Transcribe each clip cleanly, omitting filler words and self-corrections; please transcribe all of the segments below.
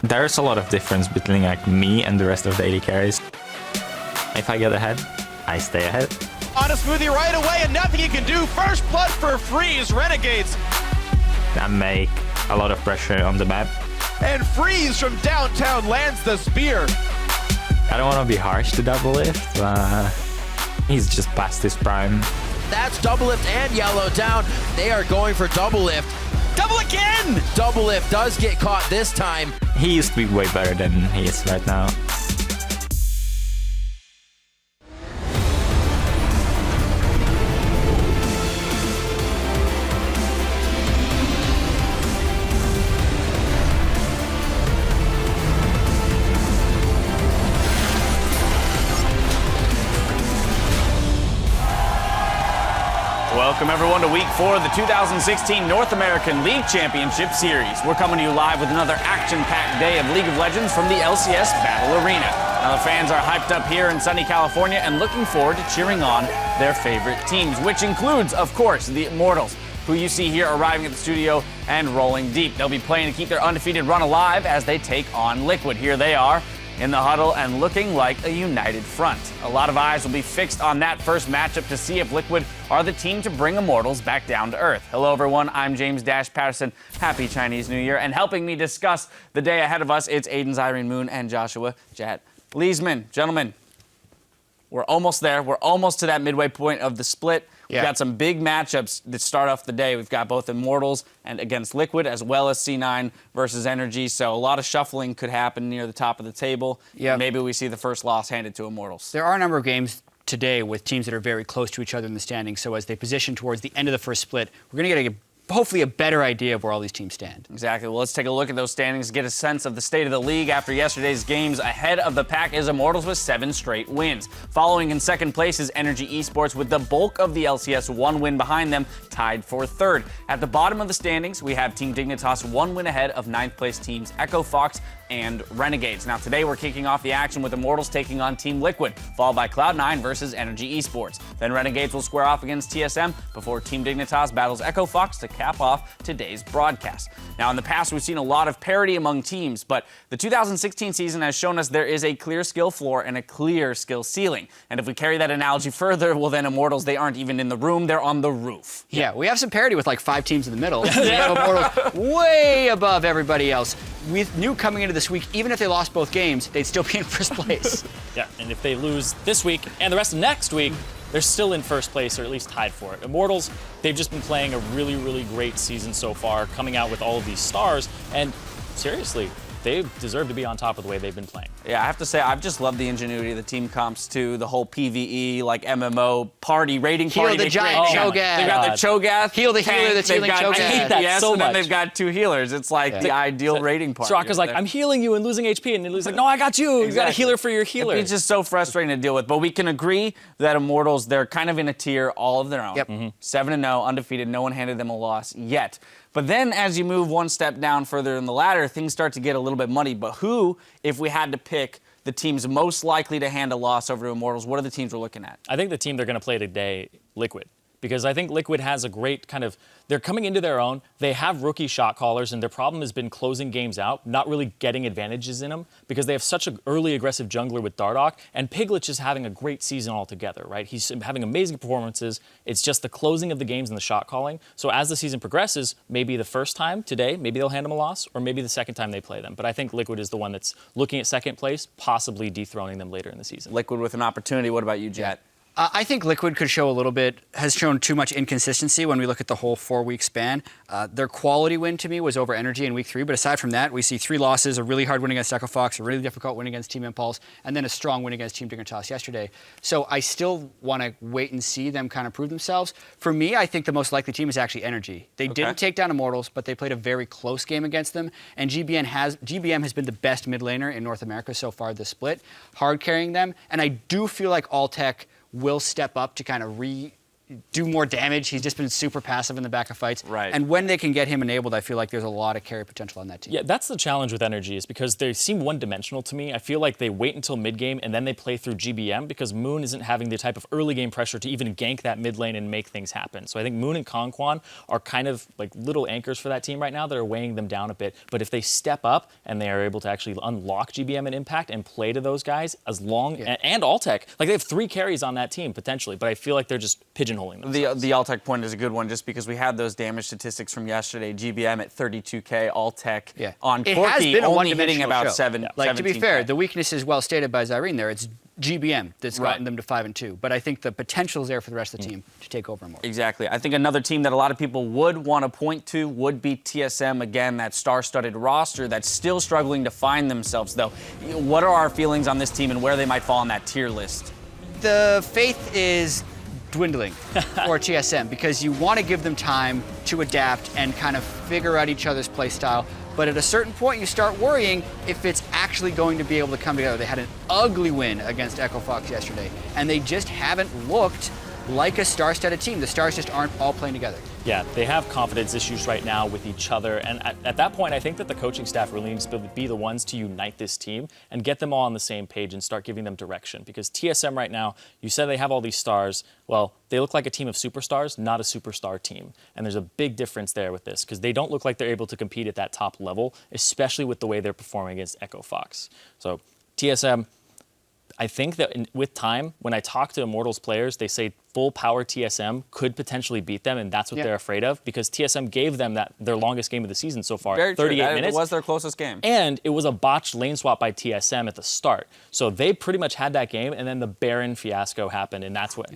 There's a lot of difference between like me and the rest of the AD carries. If I get ahead, I stay ahead. On a smoothie right away and nothing he can do. First blood for Freeze, Renegades. I make a lot of pressure on the map. And Freeze from downtown lands the spear. I don't want to be harsh to double lift, but he's just past his prime. That's double lift and yellow down. They are going for double lift. Double again! Double lift does get caught this time. He used to be way better than he is right now. Welcome everyone to week 4 of the 2016 North American League Championship Series. We're coming to you live with another action-packed day of League of Legends from the LCS Battle Arena. Now the fans are hyped up here in sunny California and looking forward to cheering on their favorite teams, which includes, of course, the Immortals, who you see here arriving at the studio and rolling deep. They'll be playing to keep their undefeated run alive as they take on Liquid. Here they are in the huddle and looking like a united front. A lot of eyes will be fixed on that first matchup to see if Liquid are the team to bring Immortals back down to earth. Hello everyone, I'm James Dash Patterson. Happy Chinese New Year. And helping me discuss the day ahead of us, it's Aiden's Irene Moon and Joshua Jat Leesman. Gentlemen, we're almost there. We're almost to that midway point of the split. We've got some big matchups that start off the day. We've got both Immortals and against Liquid, as well as C9 versus Energy. So a lot of shuffling could happen near the top of the table. Maybe we see the first loss handed to Immortals. There are a number of games today with teams that are very close to each other in the standings. So as they position towards the end of the first split, we're going to get hopefully a better idea of where all these teams stand. Exactly. Well, let's take a look at those standings, get a sense of the state of the league. After yesterday's games, ahead of the pack is Immortals with 7 straight wins. Following in second place is Energy Esports with the bulk of the LCS 1 win behind them, tied for third. At the bottom of the standings, we have Team Dignitas 1 win ahead of 9th place teams Echo Fox and Renegades. Now today we're kicking off the action with Immortals taking on Team Liquid, followed by Cloud9 versus Energy Esports. Then Renegades will square off against TSM before Team Dignitas battles Echo Fox to cap off today's broadcast. Now in the past we've seen a lot of parity among teams, but the 2016 season has shown us there is a clear skill floor and a clear skill ceiling. And if we carry that analogy further, well then Immortals, they aren't even in the room, they're on the roof. Yeah, we have some parity with like 5 teams in the middle. We have Immortals way above everybody else. We knew coming into this week, even if they lost both games, they'd still be in first place. Yeah, and if they lose this week and the rest of next week, they're still in first place or at least tied for it. Immortals, they've just been playing a really, really great season so far, coming out with all of these stars, and seriously, they deserve to be on top of the way they've been playing. Yeah, I have to say, I've just loved the ingenuity of the team comps too, the whole PvE, like MMO party, rating party. Heal the giant Cho'Gath. They've got the Cho'Gath. Heal the healer that's healing Cho'Gath. I hate that yes, so and then much. they've got 2 healers. It's like the ideal rating party. Straka's like, I'm healing you and losing HP, and Nilu's like, no, I got you. You got a healer for your healer. It's just so frustrating to deal with, but we can agree that Immortals, they're kind of in a tier all of their own. 7-0, undefeated, no one handed them a loss yet. But then as you move one step down further in the ladder, things start to get a little bit muddy. But who, if we had to pick the teams most likely to hand a loss over to Immortals, what are the teams we're looking at? I think the team they're going to play today, Liquid. Because I think Liquid has a great kind of, they're coming into their own. They have rookie shot callers, and their problem has been closing games out, not really getting advantages in them, because they have such an early aggressive jungler with Dardoch, and Piglich is having a great season altogether, right? He's having amazing performances. It's just the closing of the games and the shot calling. So as the season progresses, maybe the first time today, maybe they'll hand them a loss, or maybe the second time they play them. But I think Liquid is the one that's looking at second place, possibly dethroning them later in the season. Liquid with an opportunity. What about you, Jet? I think Liquid could show a little bit, has shown too much inconsistency when we look at the whole 4-week span. Their quality win to me was over Energy in week 3, but aside from that, we see 3 losses, a really hard win against Echo Fox, a really difficult win against Team Impulse, and then a strong win against Team Dignitas yesterday. So I still want to wait and see them kind of prove themselves. For me, I think the most likely team is actually Energy. They didn't take down Immortals, but they played a very close game against them, and GBM has been the best mid laner in North America so far this split, hard carrying them, and I do feel like Alltech will step up to kind of do more damage. He's just been super passive in the back of fights. Right. And when they can get him enabled, I feel like there's a lot of carry potential on that team. Yeah, that's the challenge with Energy is because they seem one-dimensional to me. I feel like they wait until mid-game and then they play through GBM because Moon isn't having the type of early game pressure to even gank that mid lane and make things happen. So I think Moon and Conquan are kind of like little anchors for that team right now that are weighing them down a bit. But if they step up and they are able to actually unlock GBM and Impact and play to those guys as long, and Altec, like they have 3 carries on that team potentially, but I feel like they're just pigeonholing themselves. The Altec point is a good one just because we had those damage statistics from yesterday. GBM at 32K, Altec on It has Corki been a only hitting one-dimensional about show. 7. Like, to be 17K. fair, the weakness is well stated by Zyrene there. It's GBM that's gotten them to 5-2. But I think the potential's there for the rest of the team to take over more. Exactly. I think another team that a lot of people would want to point to would be TSM. Again, that star-studded roster that's still struggling to find themselves, though. What are our feelings on this team and where they might fall on that tier list? The faith is dwindling for TSM because you want to give them time to adapt and kind of figure out each other's play style. But at a certain point, you start worrying if it's actually going to be able to come together. They had an ugly win against Echo Fox yesterday, and they just haven't looked like a star-studded team. The stars just aren't all playing together. Yeah, they have confidence issues right now with each other. And at that point, I think that the coaching staff really needs to be the ones to unite this team and get them all on the same page and start giving them direction. Because TSM right now, you said they have all these stars. Well, they look like a team of superstars, not a superstar team. And there's a big difference there with this because they don't look like they're able to compete at that top level, especially with the way they're performing against Echo Fox. So TSM, I think that with time, when I talk to Immortals players, they say full power TSM could potentially beat them, and that's what they're afraid of because TSM gave them their longest game of the season so far, Very 38 true. minutes. It was their closest game. And it was a botched lane swap by TSM at the start. So they pretty much had that game, and then the Baron fiasco happened, and that's what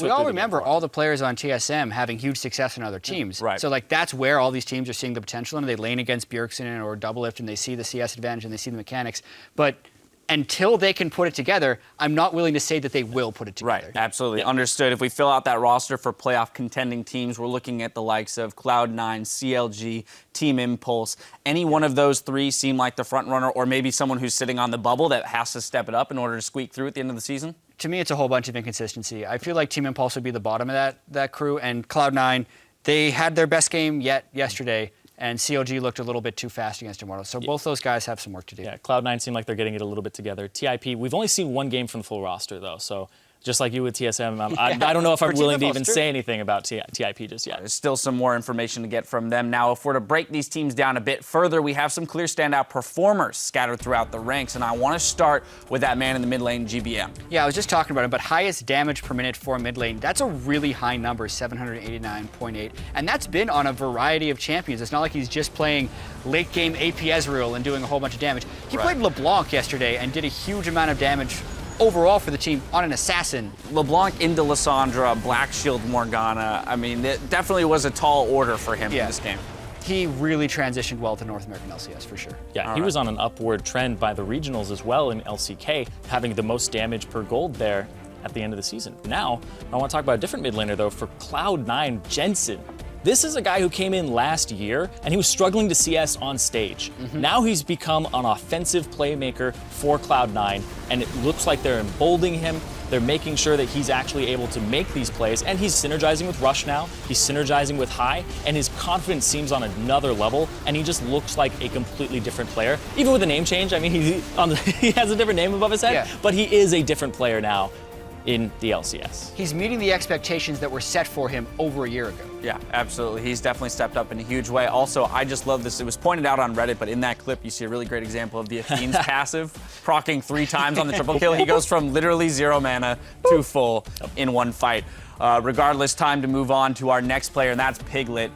We all remember all the players on TSM having huge success in other teams. Right. So like that's where all these teams are seeing the potential, and they lane against Bjergsen or Double Lift, and they see the CS advantage and they see the mechanics. But until they can put it together, I'm not willing to say that they will put it together. Right, absolutely. Understood. If we fill out that roster for playoff contending teams, we're looking at the likes of Cloud9, CLG, Team Impulse. Any one of those 3 seem like the front runner or maybe someone who's sitting on the bubble that has to step it up in order to squeak through at the end of the season? To me, it's a whole bunch of inconsistency. I feel like Team Impulse would be the bottom of that crew, and Cloud9, they had their best game yet yesterday, and CLG looked a little bit too fast against Immortals. So both those guys have some work to do. Yeah, Cloud9 seem like they're getting it a little bit together. TIP, we've only seen 1 game from the full roster, though, so just like you with TSM, I don't know if I'm willing to even say anything about TIP just yet. There's still some more information to get from them. Now, if we're to break these teams down a bit further, we have some clear standout performers scattered throughout the ranks, and I want to start with that man in the mid lane, GBM. Yeah, I was just talking about him, but highest damage per minute for mid lane, that's a really high number, 789.8, and that's been on a variety of champions. It's not like he's just playing late game AP Ezreal and doing a whole bunch of damage. He played LeBlanc yesterday and did a huge amount of damage overall for the team on an assassin. LeBlanc into Lissandra, Black Shield Morgana. I mean, it definitely was a tall order for him in this game. He really transitioned well to North American LCS for sure. Yeah, he was on an upward trend by the regionals as well in LCK, having the most damage per gold there at the end of the season. Now, I want to talk about a different mid laner though, for Cloud9, Jensen. This is a guy who came in last year and he was struggling to CS on stage. Now he's become an offensive playmaker for Cloud9, and it looks like they're emboldening him. They're making sure that he's actually able to make these plays, and he's synergizing with Rush now. He's synergizing with High, and his confidence seems on another level, and he just looks like a completely different player. Even with a name change, I mean, he has a different name above his head, but he is a different player now in the LCS. He's meeting the expectations that were set for him over a year ago. Yeah, absolutely. He's definitely stepped up in a huge way. Also, I just love this. It was pointed out on Reddit, but in that clip, you see a really great example of the Athene's passive, proccing 3 times on the triple kill. He goes from literally 0 mana to full in one fight. Regardless, time to move on to our next player, and that's Piglet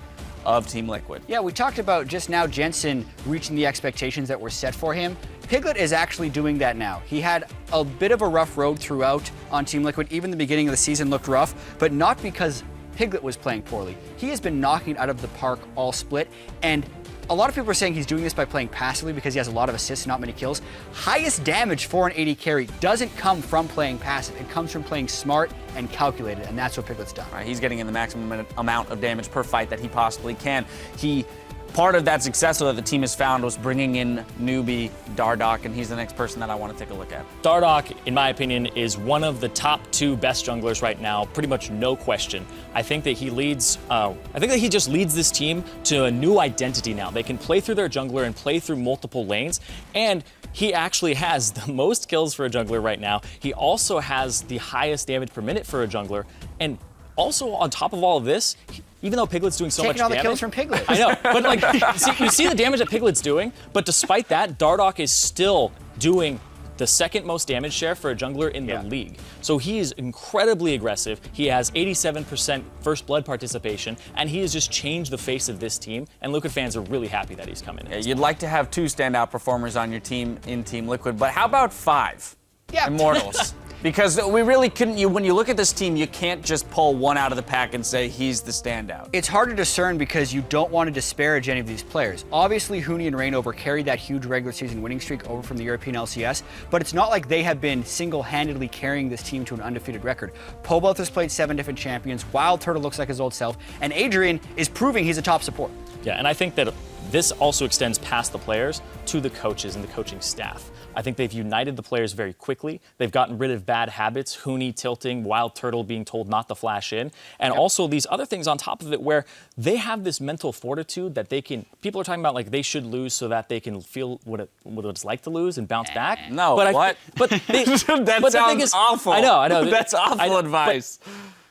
of Team Liquid. Yeah, we talked about just now Jensen reaching the expectations that were set for him. Piglet is actually doing that now. He had a bit of a rough road throughout on Team Liquid. Even the beginning of the season looked rough, but not because Piglet was playing poorly. He has been knocking out of the park all split, and a lot of people are saying he's doing this by playing passively because he has a lot of assists, not many kills. Highest damage for an AD carry doesn't come from playing passive. It comes from playing smart and calculated, and that's what Piglet's done. He's getting in the maximum amount of damage per fight that he possibly can. He part of that success that the team has found was bringing in newbie Dardoch, and he's the next person that I want to take a look at. Dardoch, in my opinion, is one of the top 2 best junglers right now, pretty much no question. I think that he leads, I think that he just leads this team to a new identity now. They can play through their jungler and play through multiple lanes, and he actually has the most kills for a jungler right now. He also has the highest damage per minute for a jungler, and also on top of all of this, even though Piglet's doing so much Taking all damage. the kills from Piglet. I know, but like, you see the damage that Piglet's doing, but despite that, Dardoch is still doing the second most damage share for a jungler in the league. So he is incredibly aggressive. He has 87% first blood participation, and he has just changed the face of this team, and Liquid fans are really happy that he's coming in. Yeah, you'd like to have 2 standout performers on your team in Team Liquid, but how about 5? Yeah. Immortals. Because we really couldn't, when you look at this team, you can't just pull one out of the pack and say he's the standout. It's hard to discern because you don't want to disparage any of these players. Obviously, Huni and Reignover carried that huge regular season winning streak over from the European LCS, but it's not like they have been single-handedly carrying this team to an undefeated record. Pobelth has played 7 different champions, Wild Turtle looks like his old self, and Adrian is proving he's a top support. Yeah, and I think that this also extends past the players to the coaches and the coaching staff. I think they've united the players very quickly. They've gotten rid of bad habits, Huni tilting, Wild Turtle being told not to flash in, and also these other things on top of it where they have this mental fortitude that they can, people are talking about like they should lose so that they can feel what it's like to lose and bounce back. No, but but they, that but sounds awful. I know. That's awful advice.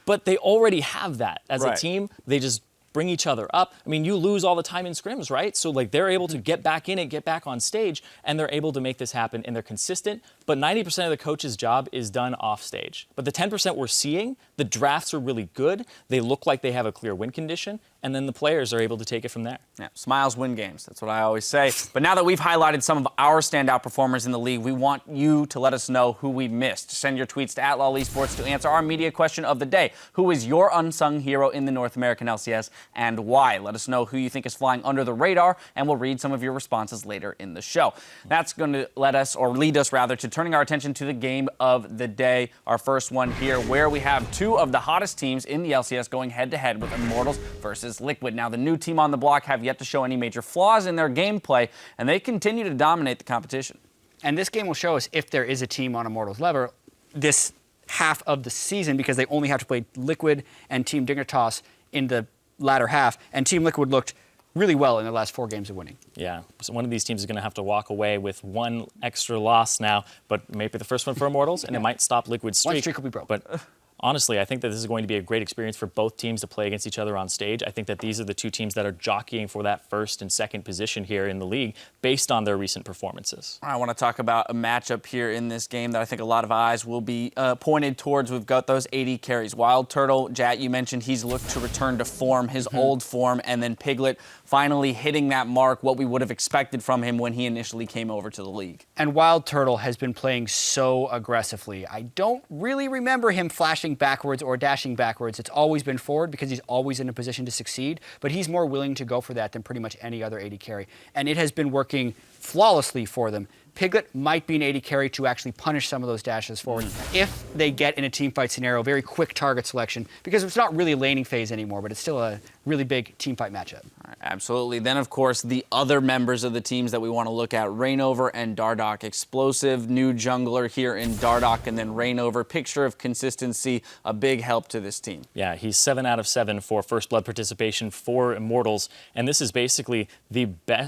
But they already have that. As a Right. team, they just bring each other up. I mean, you lose all the time in scrims, right? So like they're able to get back in it, get back on stage, and they're able to make this happen, and they're consistent. But 90% of the coach's job is done off stage. But the 10% we're seeing, the drafts are really good. They look like they have a clear win condition, and then the players are able to take it from there. Yeah, smiles win games. That's what I always say. But now that we've highlighted some of our standout performers in the league, we want you to let us know who we missed. Send your tweets to @LOL Esports to answer our media question of the day. Who is your unsung hero in the North American LCS and why? Let us know who you think is flying under the radar, and we'll read some of your responses later in the show. That's going to lead us to turning our attention to the game of the day. Our first one here, where we have 2 of the hottest teams in the LCS going head-to-head with Immortals versus Liquid. Now, the new team on the block have yet to show any major flaws in their gameplay, and they continue to dominate the competition. And this game will show us if there is a team on Immortals level this half of the season, because they only have to play Liquid and Team Dignitas in the latter half, and Team Liquid looked really well in the last 4 games of winning. Yeah, so one of these teams is going to have to walk away with 1 extra loss now, but maybe the first one for Immortals, and it might stop Liquid's streak. One streak will be broke. But honestly, I think that this is going to be a great experience for both teams to play against each other on stage. I think that these are the 2 teams that are jockeying for that first and second position here in the league based on their recent performances. I want to talk about a matchup here in this game that I think a lot of eyes will be pointed towards. We've got those 80 carries. Wild Turtle, Jat, you mentioned he's looked to return to form, his old form, and then Piglet finally hitting that mark, what we would have expected from him when he initially came over to the league. And Wild Turtle has been playing so aggressively. I don't really remember him flashing backwards or dashing backwards. It's always been forward because he's always in a position to succeed, but he's more willing to go for that than pretty much any other 80 carry. And it has been working flawlessly for them. Piglet might be an 80 carry to actually punish some of those dashes forward if they get in a team fight scenario, very quick target selection, because it's not really a laning phase anymore, but it's still a really big team fight matchup. All right, absolutely. Then, of course, the other members of the teams that we want to look at, Reignover and Dardoch. Explosive new jungler here in Dardoch, and then Reignover. Picture of consistency, a big help to this team. Yeah, he's 7 out of 7 for first blood participation for Immortals, and this is basically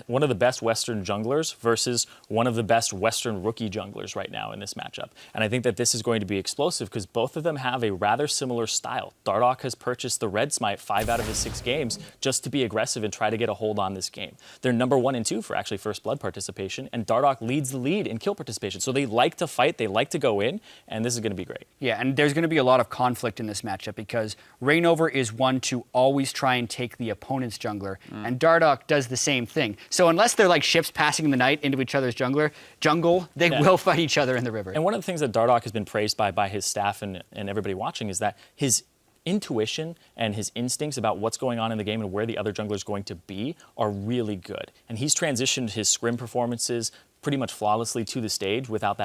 one of the best Western junglers versus one of the best Western rookie junglers right now in this matchup. And I think that this is going to be explosive because both of them have a rather similar style. Dardoch has purchased the Red Smite 5 out of his 6 games just to be aggressive and try to get a hold on this game. They're number 1 and 2 for actually first blood participation, and Dardoch leads the lead in kill participation. So they like to fight, they like to go in, and this is going to be great. Yeah, and there's going to be a lot of conflict in this matchup because Reignover is one to always try and take the opponent's jungler, and Dardoch does the same thing. So unless they're like ships passing the night into each other's jungle, they will fight each other in the river. And one of the things that Dardoch has been praised by his staff and everybody watching is that his intuition and his instincts about what's going on in the game and where the other jungler is going to be are really good. And he's transitioned his scrim performances pretty much flawlessly to the stage without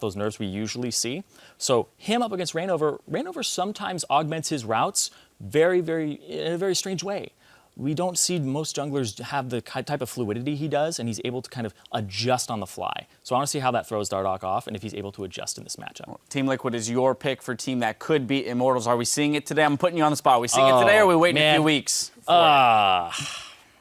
those nerves we usually see. So him up against Reignover sometimes augments his routes in a very strange way. we don't see most junglers have the type of fluidity he does, and he's able to kind of adjust on the fly. So I want to see how that throws Dardoch off and if he's able to adjust in this matchup. Team Liquid is your pick for team that could beat Immortals. Are we seeing it today? I'm putting you on the spot. Are we seeing it today, or are we waiting a few weeks?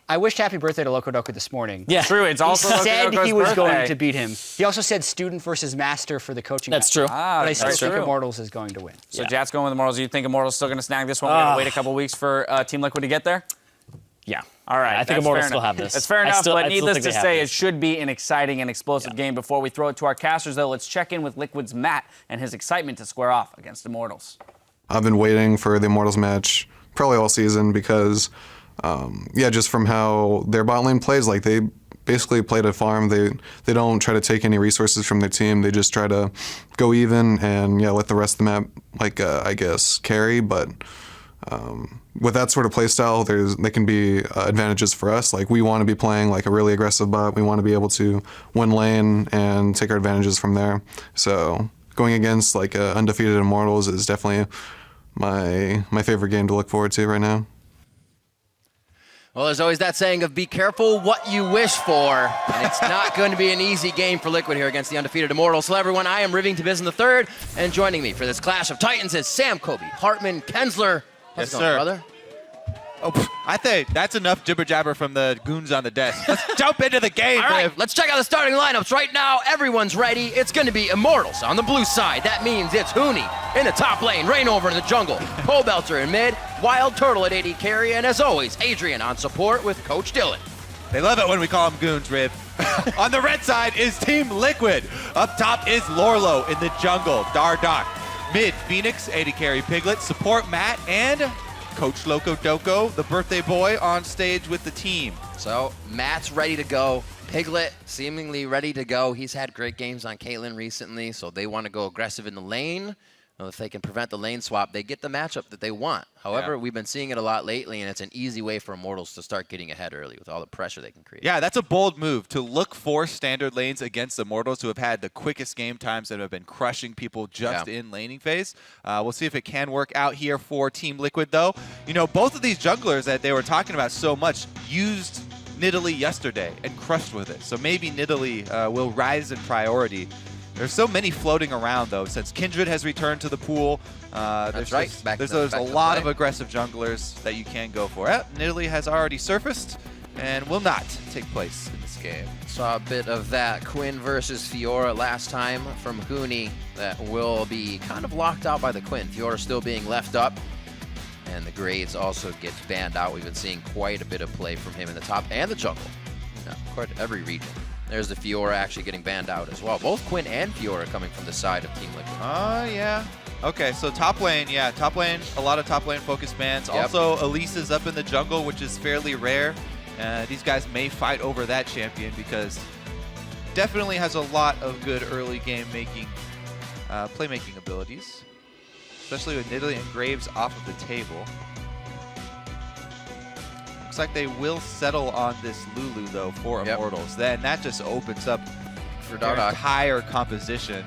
I wished happy birthday to Locodoco this morning. Yeah. True, it's also He said Locodoco's he was birthday. going to beat him. He also said student versus master for the coaching That's match. true. But I still that's think true. Immortals is going to win. So Jat's going with Immortals. You think Immortals still going to snag this one? We're going to wait a couple weeks for Team Liquid to get there? Yeah. All right. I think that's Immortals fair still enough. have this. That's fair enough, I still but needless think to they have say, it this. should be an exciting and explosive game. Before we throw it to our casters, though, let's check in with Liquid's Matt and his excitement to square off against Immortals. I've been waiting for the Immortals match probably all season because, just from how their bot lane plays, like they basically play to farm. They don't try to take any resources from their team. They just try to go even and let the rest of the map, I guess, carry. But with that sort of play style, they can be advantages for us. Like we want to be playing like a really aggressive bot. We want to be able to win lane and take our advantages from there. So going against like undefeated Immortals is definitely my favorite game to look forward to right now. Well, there's always that saying of be careful what you wish for, and it's not going to be an easy game for Liquid here against the undefeated Immortals. Hello, everyone. I am Rivington Bizen III, and joining me for this clash of titans is Sam Kobe, Hartman, Kensler. How's it going, brother? Oh, I think that's enough jibber jabber from the goons on the desk. Let's jump into the game, All right, Riv. let's check out the starting lineups right now. Everyone's ready. It's going to be Immortals on the blue side. That means it's Huni in the top lane, Rainover in the jungle, Pobelter in mid, Wild Turtle at AD carry, and as always, Adrian on support with Coach Dylan. They love it when we call them goons, Riv. On the red side is Team Liquid. Up top is Lorlo in the jungle, Dardoch. Mid, Phoenix, AD carry Piglet, support Matt, and Coach Locodoco, the birthday boy, on stage with the team. So Matt's ready to go. Piglet seemingly ready to go. He's had great games on Caitlyn recently, so they want to go aggressive in the lane. Well, if they can prevent the lane swap, they get the matchup that they want. However, we've been seeing it a lot lately, and it's an easy way for Immortals to start getting ahead early with all the pressure they can create. Yeah, that's a bold move to look for standard lanes against Immortals, who have had the quickest game times and have been crushing people just in laning phase. We'll see if it can work out here for Team Liquid, though. You know, both of these junglers that they were talking about so much used Nidalee yesterday and crushed with it. So maybe Nidalee will rise in priority. There's so many floating around, though, since Kindred has returned to the pool. That's right. There's a lot of aggressive junglers that you can go for. Nidalee has already surfaced and will not take place in this game. Saw a bit of that Quinn versus Fiora last time from Huni that will be kind of locked out by the Quinn. Fiora still being left up, and the Grades also gets banned out. We've been seeing quite a bit of play from him in the top and the jungle. Quite every region. There's the Fiora actually getting banned out as well. Both Quinn and Fiora coming from the side of Team Liquid. Yeah. Okay, so top lane, top lane, a lot of top lane focused bans. Yep. Also, Elise is up in the jungle, which is fairly rare. These guys may fight over that champion because definitely has a lot of good early game making, playmaking abilities, especially with Nidalee and Graves off of the table. Looks like they will settle on this Lulu, though, for Immortals. Then that just opens up For their Dardoch. entire composition.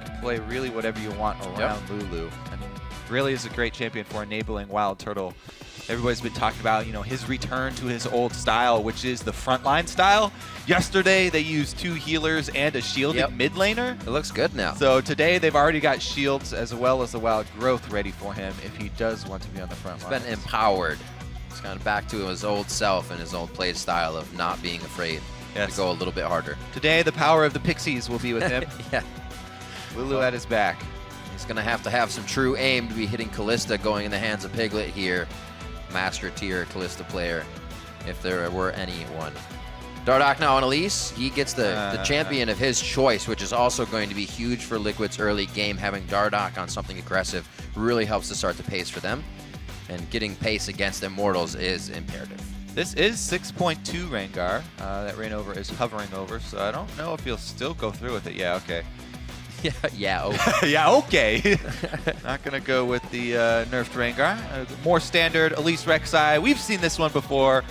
Can play really whatever you want around Lulu. I mean, really is a great champion for enabling Wild Turtle. Everybody's been talking about, his return to his old style, which is the frontline style. Yesterday, they used 2 healers and a shielded mid laner. It looks good now. So today, they've already got shields as well as the Wild Growth ready for him if he does want to be on the front line. He's been empowered. He's kind of back to his old self and his old play style of not being afraid to go a little bit harder. Today, the power of the Pixies will be with him. Lulu at his back. He's going to have some true aim to be hitting Callista going in the hands of Piglet here. Master tier Callista player, if there were anyone. Dardoch now on Elise. He gets the champion of his choice, which is also going to be huge for Liquid's early game. Having Dardoch on something aggressive really helps to start the pace for them. And getting pace against Immortals is imperative. This is 6.2 Rengar that Rainover is hovering over, so I don't know if he'll still go through with it. Yeah, okay. Okay. Yeah, okay. Not going to go with the nerfed Rengar. More standard Elise Rek'Sai. We've seen this one before.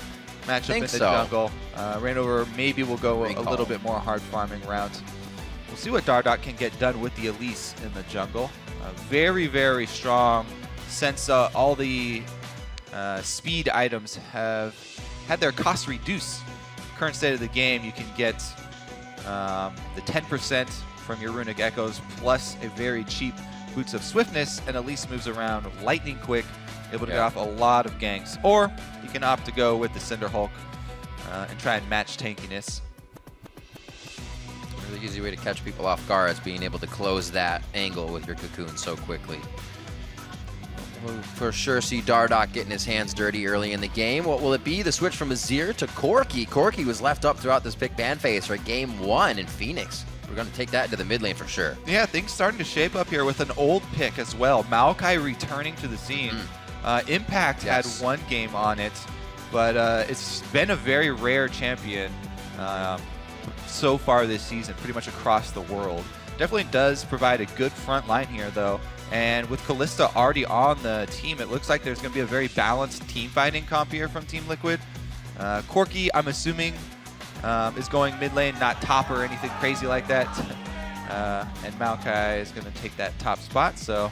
Matchup in the jungle. Rainover maybe will go a little bit more hard farming routes. We'll see what Dardoch can get done with the Elise in the jungle. Very, very strong. Since all the speed items have had their costs reduced. Current state of the game, you can get the 10% from your Runic Echoes plus a very cheap Boots of Swiftness, and Elise moves around lightning quick, able to get off a lot of ganks. Or you can opt to go with the Cinder Hulk and try and match tankiness. Really easy way to catch people off guard is being able to close that angle with your cocoon so quickly. We'll for sure see Dardoch getting his hands dirty early in the game. What will it be? The switch from Azir to Corki. Corki was left up throughout this pick ban phase for game 1 in Phoenix. We're going to take that into the mid lane for sure. Yeah, things starting to shape up here with an old pick as well. Maokai returning to the scene. Impact had one game on it, but it's been a very rare champion so far this season, pretty much across the world. Definitely does provide a good front line here, though. And with Kalista already on the team, it looks like there's going to be a very balanced team fighting comp here from Team Liquid. Corki, I'm assuming, is going mid lane, not top or anything crazy like that. And Maokai is going to take that top spot, so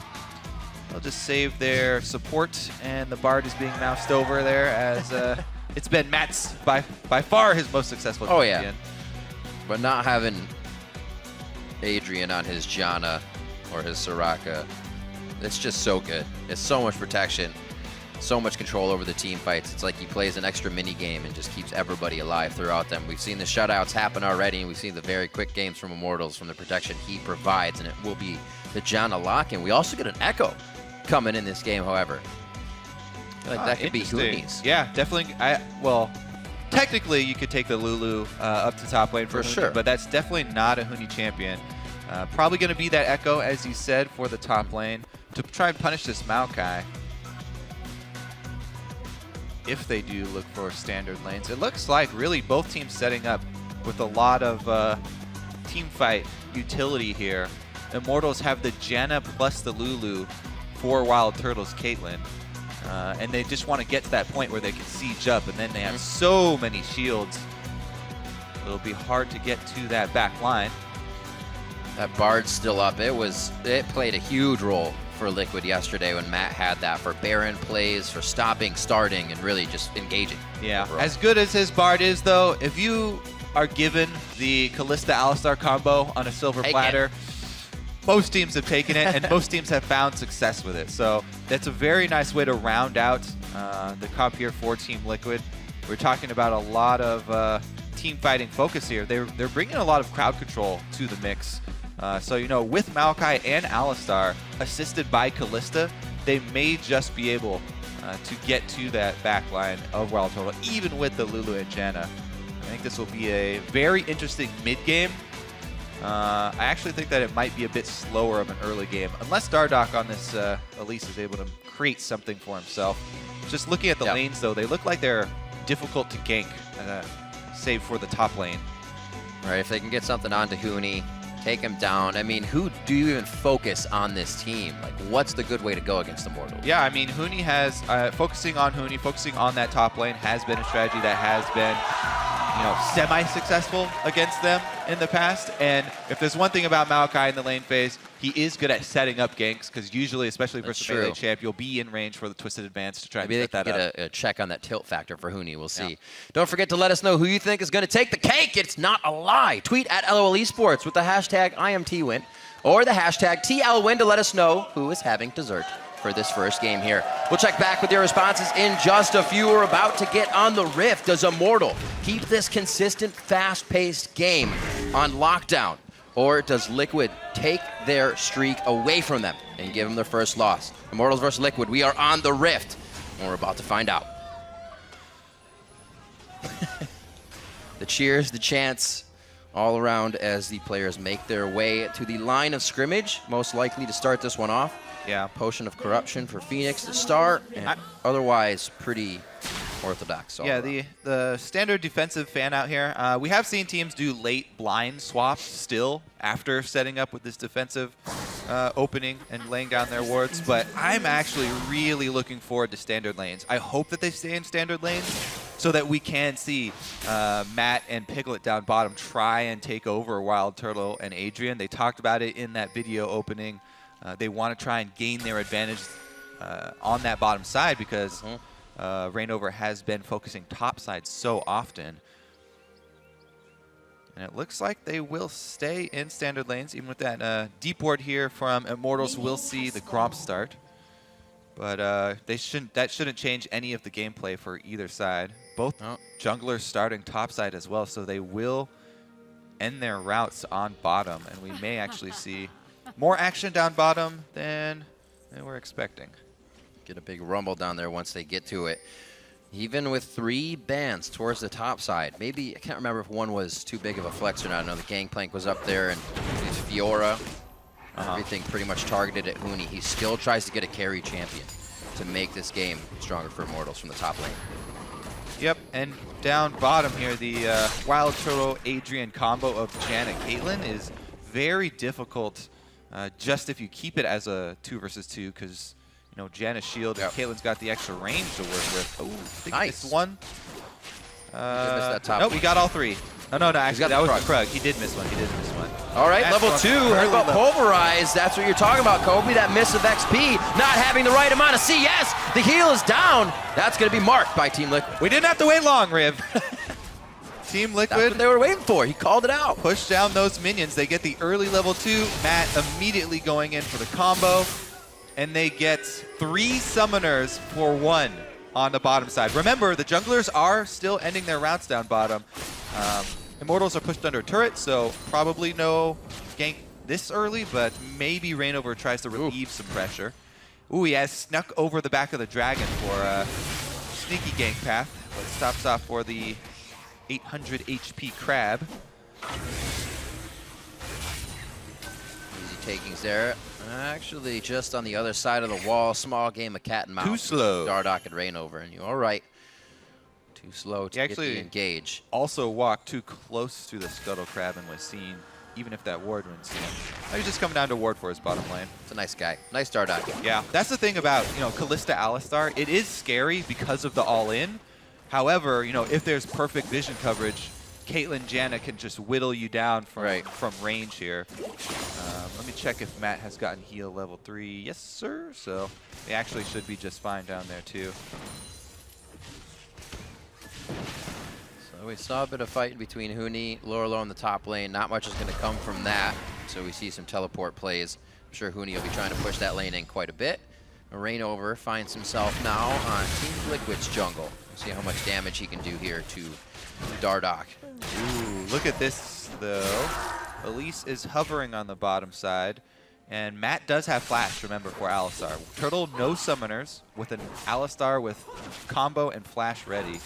they'll just save their support, and the Bard is being moused over there as it's been Matt's by far his most successful champion. But not having Adrian on his Janna or his Soraka, it's just so good. It's so much protection, so much control over the team fights. It's like he plays an extra mini game and just keeps everybody alive throughout them. We've seen the shutouts happen already, and we've seen the very quick games from Immortals from the protection he provides, and it will be the Janna lock-in. We also get an Echo coming in this game, however. I feel like that could be Hoonies. Yeah, definitely. Well, technically you could take the Lulu up to top lane for sure, but that's definitely not a Hoonie champion. Probably going to be that Echo, as you said, for the top lane to try and punish this Maokai. If they do look for standard lanes, it looks like really both teams setting up with a lot of team fight utility here. Immortals have the Janna plus the Lulu for Wild Turtle's Caitlyn. And they just want to get to that point where they can siege up, and then they have so many shields. It'll be hard to get to that back line. That Bard's still up. It played a huge role for Liquid yesterday when Matt had that for Baron plays, for stopping, starting, and really just engaging. Yeah, overall. As good as his Bard is, though, if you are given the Kalista-Alistar combo on a silver platter, most teams have taken it, and most teams have found success with it. So that's a very nice way to round out the comp here for Team Liquid. We're talking about a lot of team fighting focus here. They're bringing a lot of crowd control to the mix. So, you know, with Maokai and Alistar assisted by Kalista, they may just be able to get to that back line of Wild Turtle, even with the Lulu and Janna. I think this will be a very interesting mid-game. I actually think that it might be a bit slower of an early game, unless Dardoch on this Elise is able to create something for himself. Just looking at the lanes, though, they look like they're difficult to gank, save for the top lane. All right, if they can get something onto Hoonie, take him down. I mean, who do you even focus on this team? Like, what's the good way to go against Immortals? Yeah, I mean, Hoonie has, focusing on Hoonie, focusing on that top lane has been a strategy that has been, you know, semi-successful against them in the past. And if there's one thing about Maokai in the lane phase, he is good at setting up ganks, because usually, especially versus a melee champ, you'll be in range for the Twisted Advance to try and set that up. Maybe they can get a check on that tilt factor for Hoonie. We'll see. Don't forget to let us know who you think is going to take the cake. It's not a lie. Tweet at LOL Esports with the hashtag IMTWin or the hashtag TLWin to let us know who is having dessert for this first game here. We'll check back with your responses in just a few. We're about to get on the Rift. Does Immortal keep this consistent, fast-paced game on lockdown? Or does Liquid take their streak away from them and give them their first loss? Immortals versus Liquid, we are on the Rift, and we're about to find out. The cheers, the chants, all around as the players make their way to the line of scrimmage, most likely to start this one off. Yeah. Potion of Corruption for Phoenix to start, and otherwise pretty orthodox. Yeah, the standard defensive fan out here. We have seen teams do late blind swaps still after setting up with this defensive opening and laying down their wards, but I'm actually really looking forward to standard lanes. I hope that they stay in standard lanes so that we can see Matt and Piglet down bottom try and take over Wild Turtle and Adrian. They talked about it in that video opening. They want to try and gain their advantage on that bottom side because Rainover has been focusing topside so often. And it looks like they will stay in standard lanes, even with that deep ward here from Immortals. We'll see the Gromp start. But that shouldn't change any of the gameplay for either side. Both junglers starting topside as well, so they will end their routes on bottom. And we may actually see more action down bottom than we're expecting. Get a big rumble down there once they get to it. Even with 3 bans towards the top side, maybe, I can't remember if one was too big of a flex or not. I know the Gangplank was up there, and it's Fiora. Everything pretty much targeted at Huni. He still tries to get a carry champion to make this game stronger for Immortals from the top lane. Yep, and down bottom here, the Wild Turtle Adrian combo of Janna Caitlyn is very difficult just if you keep it as a 2 versus 2, because you know, Janna's shield and Caitlyn's got the extra range to work with. Oh, I think he missed one. Nope, we got all 3. Oh, no, actually, that was the Krug. He did miss one. All right, level 2, heard about Pulverize. That's what you're talking about, Kobe. That miss of XP, not having the right amount of CS. The heal is down. That's going to be marked by Team Liquid. We didn't have to wait long, Riv. Team Liquid. That's what they were waiting for. He called it out. Push down those minions. They get the early level 2. Matt immediately going in for the combo. And they get 3 summoners for 1 on the bottom side. Remember, the junglers are still ending their routes down bottom. Immortals are pushed under a turret, so probably no gank this early, but maybe Rainover tries to relieve some pressure. Ooh, he has snuck over the back of the dragon for a sneaky gank path, but stops off for the 800 HP crab. Easy takings there. Actually, just on the other side of the wall, small game of cat and mouse. Too slow. Dardoch and Rainover, and you're all right. Too slow to get the engage. Also walked too close to the Scuttle Crab and was seen, even if that ward wouldn't see him. He's just coming down to ward for his bottom lane. It's a nice guy. Nice Dardoch. Yeah, that's the thing about, you know, Kalista Alistar. It is scary because of the all-in. However, you know, if there's perfect vision coverage, Caitlyn Janna can just whittle you down from range here. Let me check if Matt has gotten heal level 3. Yes, sir. So they actually should be just fine down there, too. So we saw a bit of fight between Huni, Lorelo in the top lane. Not much is going to come from that. So we see some teleport plays. I'm sure Huni will be trying to push that lane in quite a bit. Rainover finds himself now on Team Liquid's jungle. We'll see how much damage he can do here to Dardoch. Ooh, look at this, though. Elise is hovering on the bottom side. And Matt does have flash, remember, for Alistar. Turtle, no summoners, with an Alistar with combo and flash ready.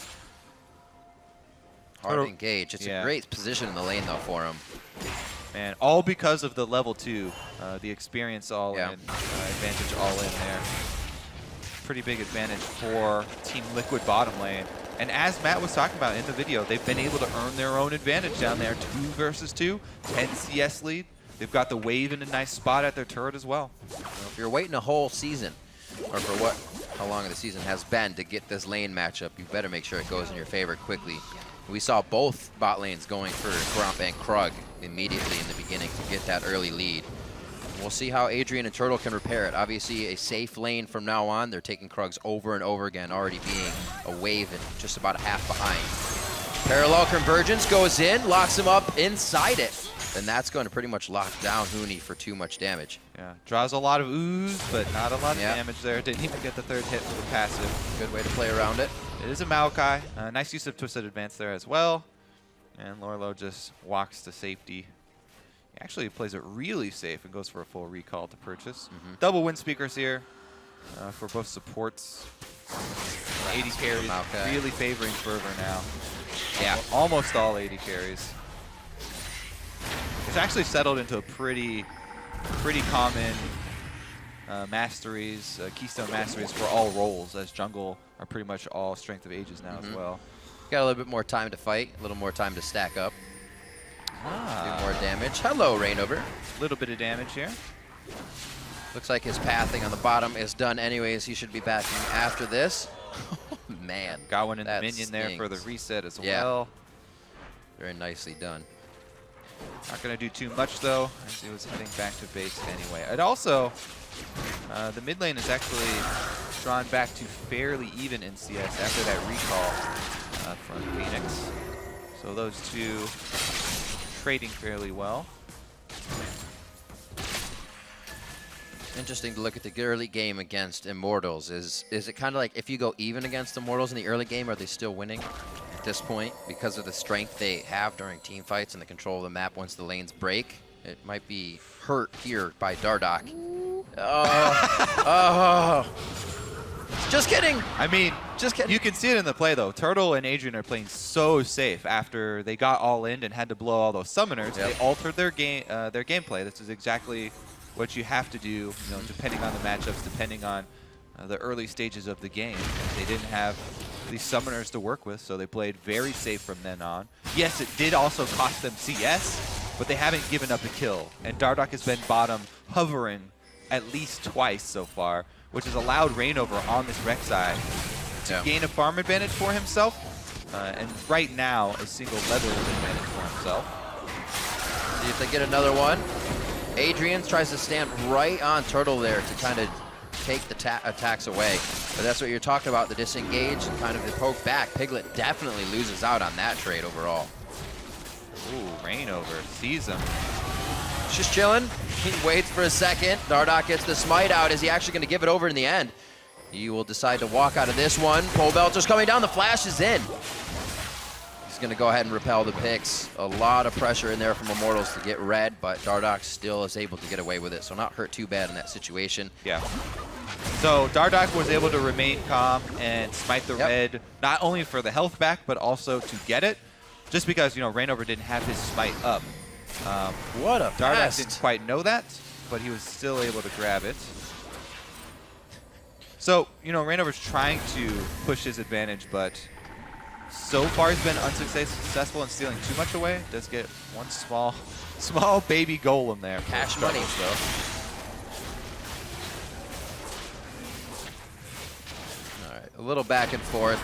Hard to engage. It's a great position in the lane, though, for him. And all because of the level 2, the experience all in, advantage all in there. Pretty big advantage for Team Liquid bottom lane. And as Matt was talking about in the video, they've been able to earn their own advantage down there. 2 versus 2, 10 CS lead. They've got the wave in a nice spot at their turret as well. If you're waiting a whole season, or for how long the season has been to get this lane matchup, you better make sure it goes in your favor quickly. We saw both bot lanes going for Gromp and Krug immediately in the beginning to get that early lead. We'll see how Adrian and Turtle can repair it. Obviously, a safe lane from now on. They're taking Krugs over and over again, already being a wave and just about a half behind. Parallel Convergence goes in, locks him up inside it. And that's going to pretty much lock down Huni for too much damage. Yeah, draws a lot of ooze, but not a lot of damage there. Didn't even get the 3rd hit for the passive. Good way to play around it. It is a Maokai. Nice use of Twisted Advance there as well. And Lorelo just walks to safety. He actually plays it really safe and goes for a full recall to purchase. Double wind speakers here for both supports. 80 carries, really favoring Fervor now. Yeah, almost all 80 carries. It's actually settled into a pretty common masteries, keystone masteries for all roles, as jungle are pretty much all strength of ages now as well. Got a little bit more time to fight, a little more time to stack up. Do more damage. Hello, Rainover. A little bit of damage here. Looks like his pathing on the bottom is done anyways. He should be backing after this. Man. Got one in the minion there for the reset as well. Very nicely done. Not going to do too much, though, as he was heading back to base anyway. And also, the mid lane is actually drawn back to fairly even in CS after that recall from Phoenix. So those two trading fairly well. Interesting to look at the early game against Immortals. Is it kind of like if you go even against Immortals in the early game, are they still winning at this point because of the strength they have during team fights and the control of the map once the lanes break? It might be hurt here by Dardoch. Oh. Just kidding. I mean, just kidding. You can see it in the play, though. Turtle and Adrian are playing so safe after they got all in and had to blow all those summoners. Yep. They altered their gameplay. This is exactly what you have to do, you know, depending on the matchups, depending on the early stages of the game. They didn't have these summoners to work with, so they played very safe from then on. Yes, it did also cost them CS, but they haven't given up a kill. And Dardoch has been bottom hovering at least twice so far, which has allowed Reignover on this Rek'Sai to gain a farm advantage for himself. And right now, a single level advantage for himself. See if they get another one. Adrian tries to stand right on Turtle there to kind of take the attacks away. But that's what you're talking about, the disengage and kind of the poke back. Piglet definitely loses out on that trade overall. Ooh, Reignover sees him. Just chilling. He waits for a second. Dardoch gets the smite out. Is he actually going to give it over in the end? He will decide to walk out of this one. Pole Belter's coming down. The flash is in. He's going to go ahead and repel the picks. A lot of pressure in there from Immortals to get red, but Dardoch still is able to get away with it, so not hurt too bad in that situation. Yeah. So Dardoch was able to remain calm and smite the red, not only for the health back, but also to get it, just because, you know, Reignover didn't have his smite up. What a Dardoch pest. didn't quite know that, but he was still able to grab it. So, you know, Reignover's trying to push his advantage, but so far he's been unsuccessful in stealing too much away. Does get one small baby golem there. Cash money. Though. All right, a little back and forth.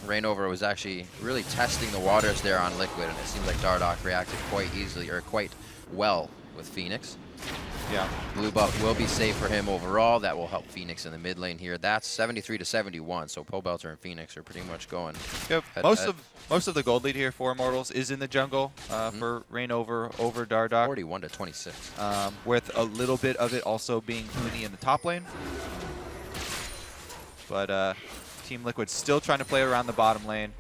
Reignover was actually really testing the waters there on Liquid, and it seems like Dardoch reacted quite easily, or quite well with Phoenix. Yeah. Blue buff will be safe for him overall. That will help Phoenix in the mid lane here. That's 73 to 71, so Pole Belter and Phoenix are pretty much going. Yep. Most of the gold lead here for Immortals is in the jungle for Reignover over Dardoch. 41 to 26. With a little bit of it also being Huni in the top lane. But Team Liquid still trying to play around the bottom lane.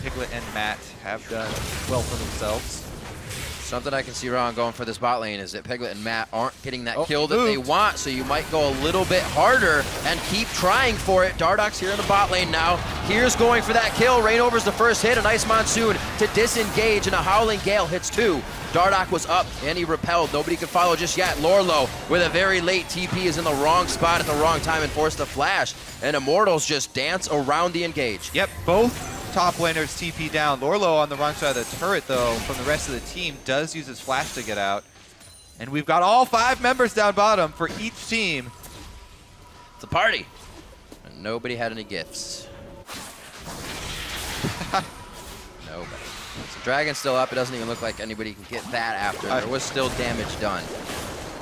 Piglet and Matt have done well for themselves. Something I can see wrong going for this bot lane is that Piglet and Matt aren't getting that kill that they want, so you might go a little bit harder and keep trying for it. Dardoch's here in the bot lane now. Here's going for that kill. Reignover's the first hit. A nice Monsoon to disengage, and a Howling Gale hits two. Dardoch was up, and he repelled. Nobody can follow just yet. Lorlo with a very late TP is in the wrong spot at the wrong time and forced the flash. And Immortals just dance around the engage. Yep, both top laners TP down. Lorlo on the wrong side of the turret, though, from the rest of the team, does use his flash to get out. And we've got all 5 members down bottom for each team. It's a party. And nobody had any gifts. Nobody. So Dragon's still up. It doesn't even look like anybody can get that after. There was still damage done.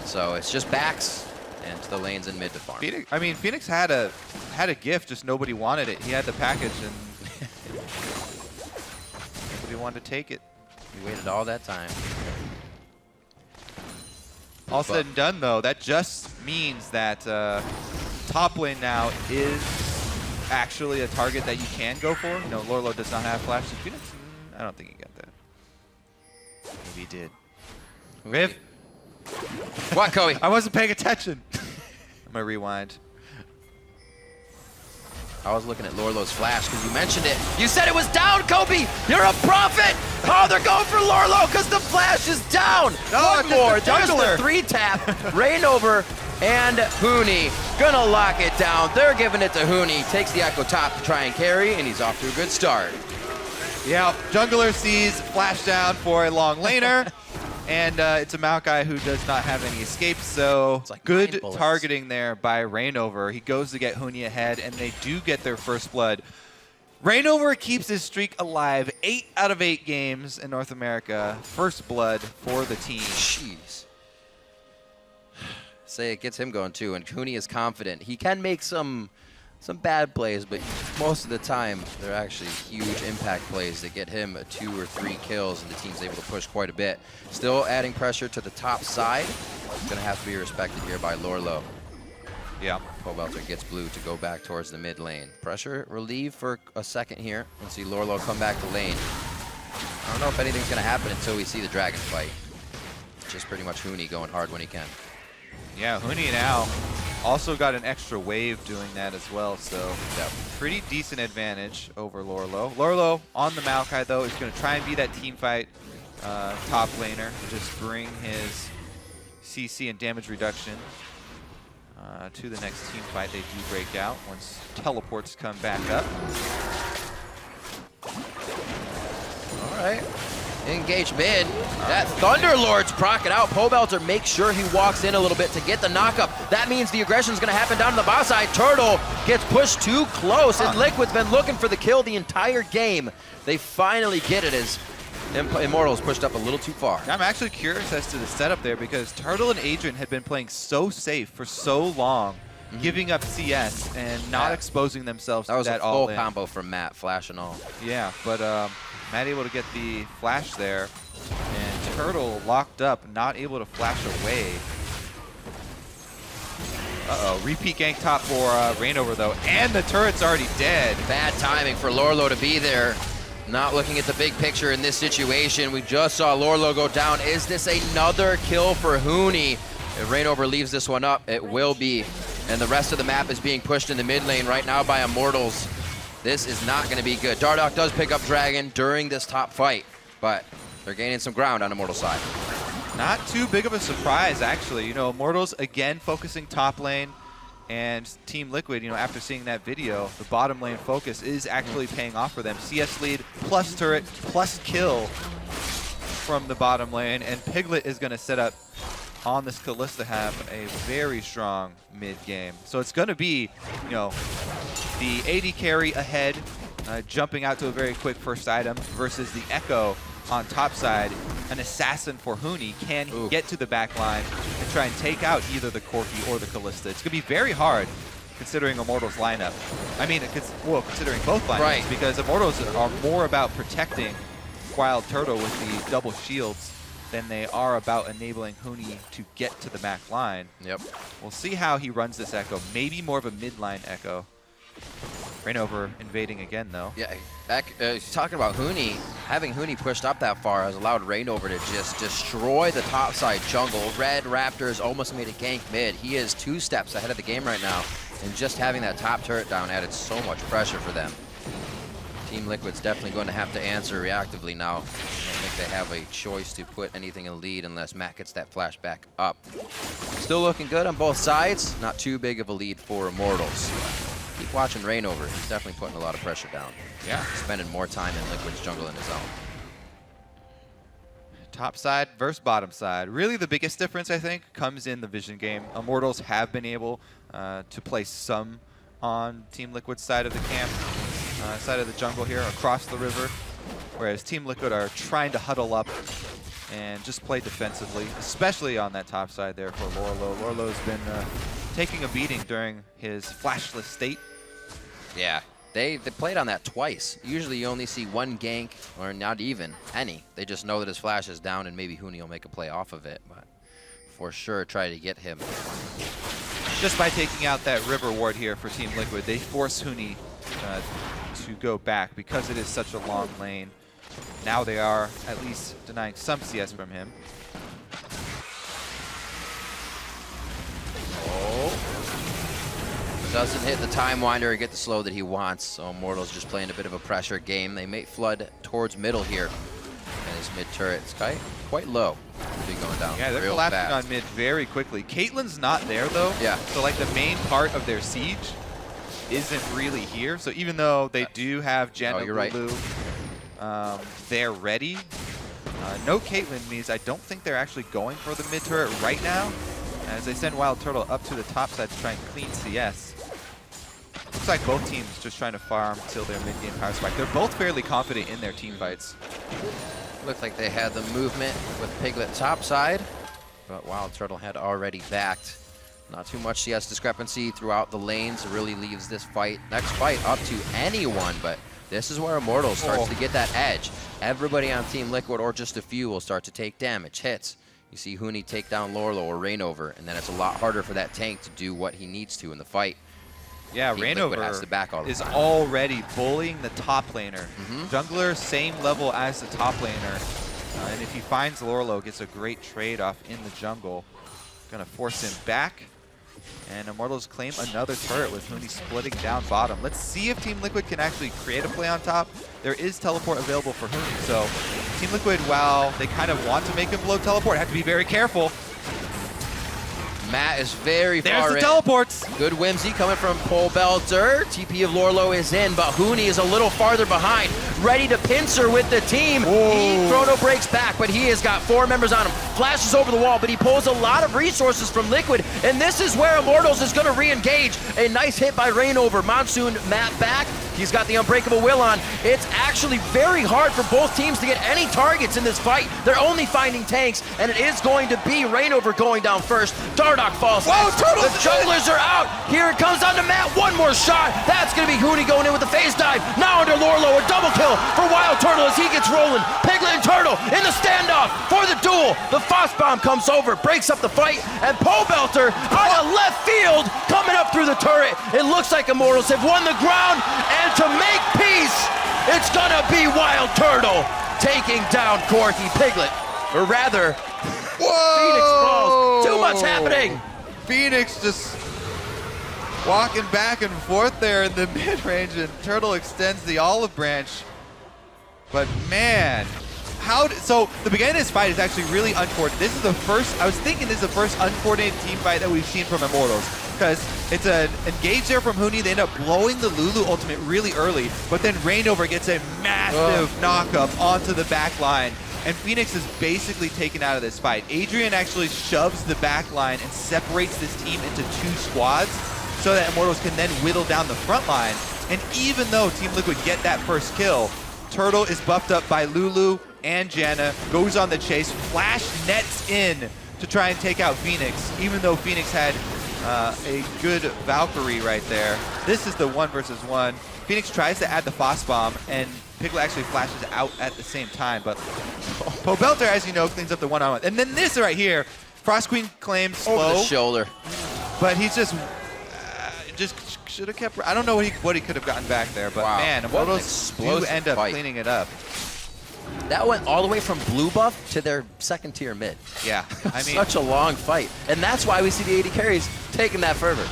So it's just backs and to the lanes in mid to farm. Phoenix had a gift, just nobody wanted it. He had the package, and nobody wanted to take it. We waited all that time. All said and done, though, that just means that top lane now is actually a target that you can go for. You know, Lorlo does not have flash. Phoenix, I don't think he got that. Maybe he did. Riv? What, Kobe? I wasn't paying attention. I'm going to rewind. I was looking at Lorlo's flash because you mentioned it. You said it was down, Kobe! You're a prophet! Oh, they're going for Lorlo because the flash is down! One more, there's the 3-tap. Reignover and Huni gonna lock it down. They're giving it to Huni. Takes the Echo top to try and carry, and he's off to a good start. Yeah, jungler sees flash down for a long laner. And it's a Maokai who does not have any escapes, so like good targeting there by Reignover. He goes to get Huni ahead, and they do get their first blood. Reignover keeps his streak alive. 8 out of 8 games in North America. First blood for the team. Jeez. Say it gets him going too, and Huni is confident. He can make some some bad plays, but most of the time they're actually huge impact plays that get him 2 or 3 kills, and the team's able to push quite a bit. Still adding pressure to the top side. It's gonna have to be respected here by Lorlo. Yeah. Pobelter gets blue to go back towards the mid lane. Pressure relieved for a second here. We'll see Lorlo come back to lane. I don't know if anything's gonna happen until we see the dragon fight. Just pretty much Huni going hard when he can. Yeah, Huni now also got an extra wave doing that as well, so pretty decent advantage over Lorlo. Lorlo on the Maokai though is going to try and be that team fight top laner, just bring his CC and damage reduction to the next team fight. They do break out once teleports come back up. All right. Engage mid. That Thunderlord's proccing out. Pobelter makes sure he walks in a little bit to get the knockup. That means the aggression's going to happen down to the bot side. Turtle gets pushed too close, and Liquid's been looking for the kill the entire game. They finally get it as Immortals pushed up a little too far. I'm actually curious as to the setup there because Turtle and Adrian had been playing so safe for so long, giving up CS and not exposing themselves to that all-in. That was a full combo from Matt, flash and all. Yeah, but Matt able to get the flash there, and Turtle locked up, not able to flash away. Uh-oh, repeat gank top for Reignover though, and the turret's already dead. Bad timing for Lorlo to be there. Not looking at the big picture in this situation. We just saw Lorlo go down. Is this another kill for Huni? If Reignover leaves this one up, it will be. And the rest of the map is being pushed in the mid lane right now by Immortals. This is not going to be good. Dardoch does pick up Dragon during this top fight, but they're gaining some ground on Immortals' side. Not too big of a surprise, actually. You know, Immortals again focusing top lane, and Team Liquid, you know, after seeing that video, the bottom lane focus is actually paying off for them. CS lead, plus turret, plus kill from the bottom lane, and Piglet is going to set up on this Kalista have a very strong mid game. So it's going to be, you know, the AD carry ahead, jumping out to a very quick first item versus the Echo on top side. An assassin for Huni. Can he get to the back line and try and take out either the Corki or the Kalista? It's going to be very hard considering Immortals lineup. I mean, well, considering both lineups, because Immortals are more about protecting Wild Turtle with the double shields than they are about enabling Huni to get to the back line. Yep. We'll see how he runs this Echo. Maybe more of a mid-line Echo. Reignover invading again, though. Yeah, talking about Huni, having Huni pushed up that far has allowed Reignover to just destroy the topside jungle. Red Raptors almost made a gank mid. He is 2 steps ahead of the game right now, and just having that top turret down added so much pressure for them. Team Liquid's definitely going to have to answer reactively now. I don't think they have a choice to put anything in lead unless Matt gets that flash back up. Still looking good on both sides. Not too big of a lead for Immortals. Keep watching Reignover. He's definitely putting a lot of pressure down. Yeah. Spending more time in Liquid's jungle in his own. Top side versus bottom side. Really the biggest difference, I think, comes in the vision game. Immortals have been able to play some on Team Liquid's side of the camp. Side of the jungle here across the river, whereas Team Liquid are trying to huddle up and just play defensively, especially on that top side there for Lorlo. Lorlo's been taking a beating during his flashless state. Yeah, they played on that twice. Usually you only see 1 gank, or not even any. They just know that his flash is down and maybe Huni will make a play off of it, but for sure try to get him. Just by taking out that river ward here for Team Liquid, they force Huni to go back because it is such a long lane. Now they are at least denying some CS from him. Doesn't hit the time winder or get the slow that he wants, so Immortals just playing a bit of a pressure game. They may flood towards middle here, and his mid turret is quite low. Be going down. Yeah, they're real collapsing fast on mid very quickly. Caitlyn's not there though. Yeah. So like the main part of their siege isn't really here. So even though they do have Jen and Lulu, they're ready. No Caitlyn means I don't think they're actually going for the mid turret right now, as they send Wild Turtle up to the top side to try and clean CS. Looks like both teams just trying to farm till their mid game power spike. They're both fairly confident in their team fights. Looked like they had the movement with Piglet topside, but Wild Turtle had already backed Not too much CS discrepancy throughout the lanes. It really leaves this next fight up to anyone, but this is where Immortals starts to get that edge. Everybody on Team Liquid, or just a few, will start to take damage, hits. You see Huni take down Lorlo or Rainover, and then it's a lot harder for that tank to do what he needs to in the fight. Yeah, Team Liquid has Rainover to back all the is time. already bullying the top laner. Jungler, same level as the top laner. And if he finds Lorlo, gets a great trade off in the jungle. Gonna force him back. And Immortals claim another turret with Huni splitting down bottom. Let's see if Team Liquid can actually create a play on top. There is teleport available for Huni, so Team Liquid, while they kind of want to make him blow teleport, have to be very careful. Matt is very far There's the in. teleports. Good whimsy coming from Pole Belter. TP of Lorlo is in, but Huni is a little farther behind. Ready to pincer with the team. He chrono breaks back, but he has got 4 members on him. Flashes over the wall, but he pulls a lot of resources from Liquid, and this is where Immortals is going to re-engage. A nice hit by Rainover. Monsoon, Matt back. He's got the Unbreakable Will on. It's actually very hard for both teams to get any targets in this fight. They're only finding tanks, and it is going to be Rainover going down first. Dardoch falls. Whoa, Turtles! The jugglers are out. Here it comes on to Matt. One more shot. That's going to be Huni going in with the phase dive. Now under Lorlo, a double kill for Wild Turtle as he gets rolling. Piglet and Turtle in the standoff for the duel. The Foss Bomb comes over, breaks up the fight, and Pole Belter out of left field coming up through the turret. It looks like Immortals have won the ground, and to make peace, it's gonna be Wild Turtle taking down Corky Piglet. Or rather, Phoenix falls. Too much happening. Phoenix just walking back and forth there in the mid-range, and Turtle extends the olive branch. But man, so the beginning of this fight is actually really uncoordinated. This is the first, I was thinking this is the first uncoordinated team fight that we've seen from Immortals, because it's an engage there from Huni. They end up blowing the Lulu ultimate really early, but then Rainover gets a massive knockup onto the back line, and Phoenix is basically taken out of this fight. Adrian actually shoves the back line and separates this team into 2 squads so that Immortals can then whittle down the front line. And even though Team Liquid get that first kill, Turtle is buffed up by Lulu and Janna, goes on the chase, Flash nets in to try and take out Phoenix, even though Phoenix had a good Valkyrie right there. This is the 1 versus 1. Phoenix tries to add the Foss Bomb, and Piglet actually flashes out at the same time, but Pole Belter, as you know, cleans up the 1-on-1. And then this right here, Frost Queen claims slow. Over the shoulder. But he's just should have kept. I don't know what he could have gotten back there, but man, Immortals do end up cleaning it up. That went all the way from blue buff to their 2nd tier mid. Yeah, I mean, such a long fight, and that's why we see the AD carries taking that fervor.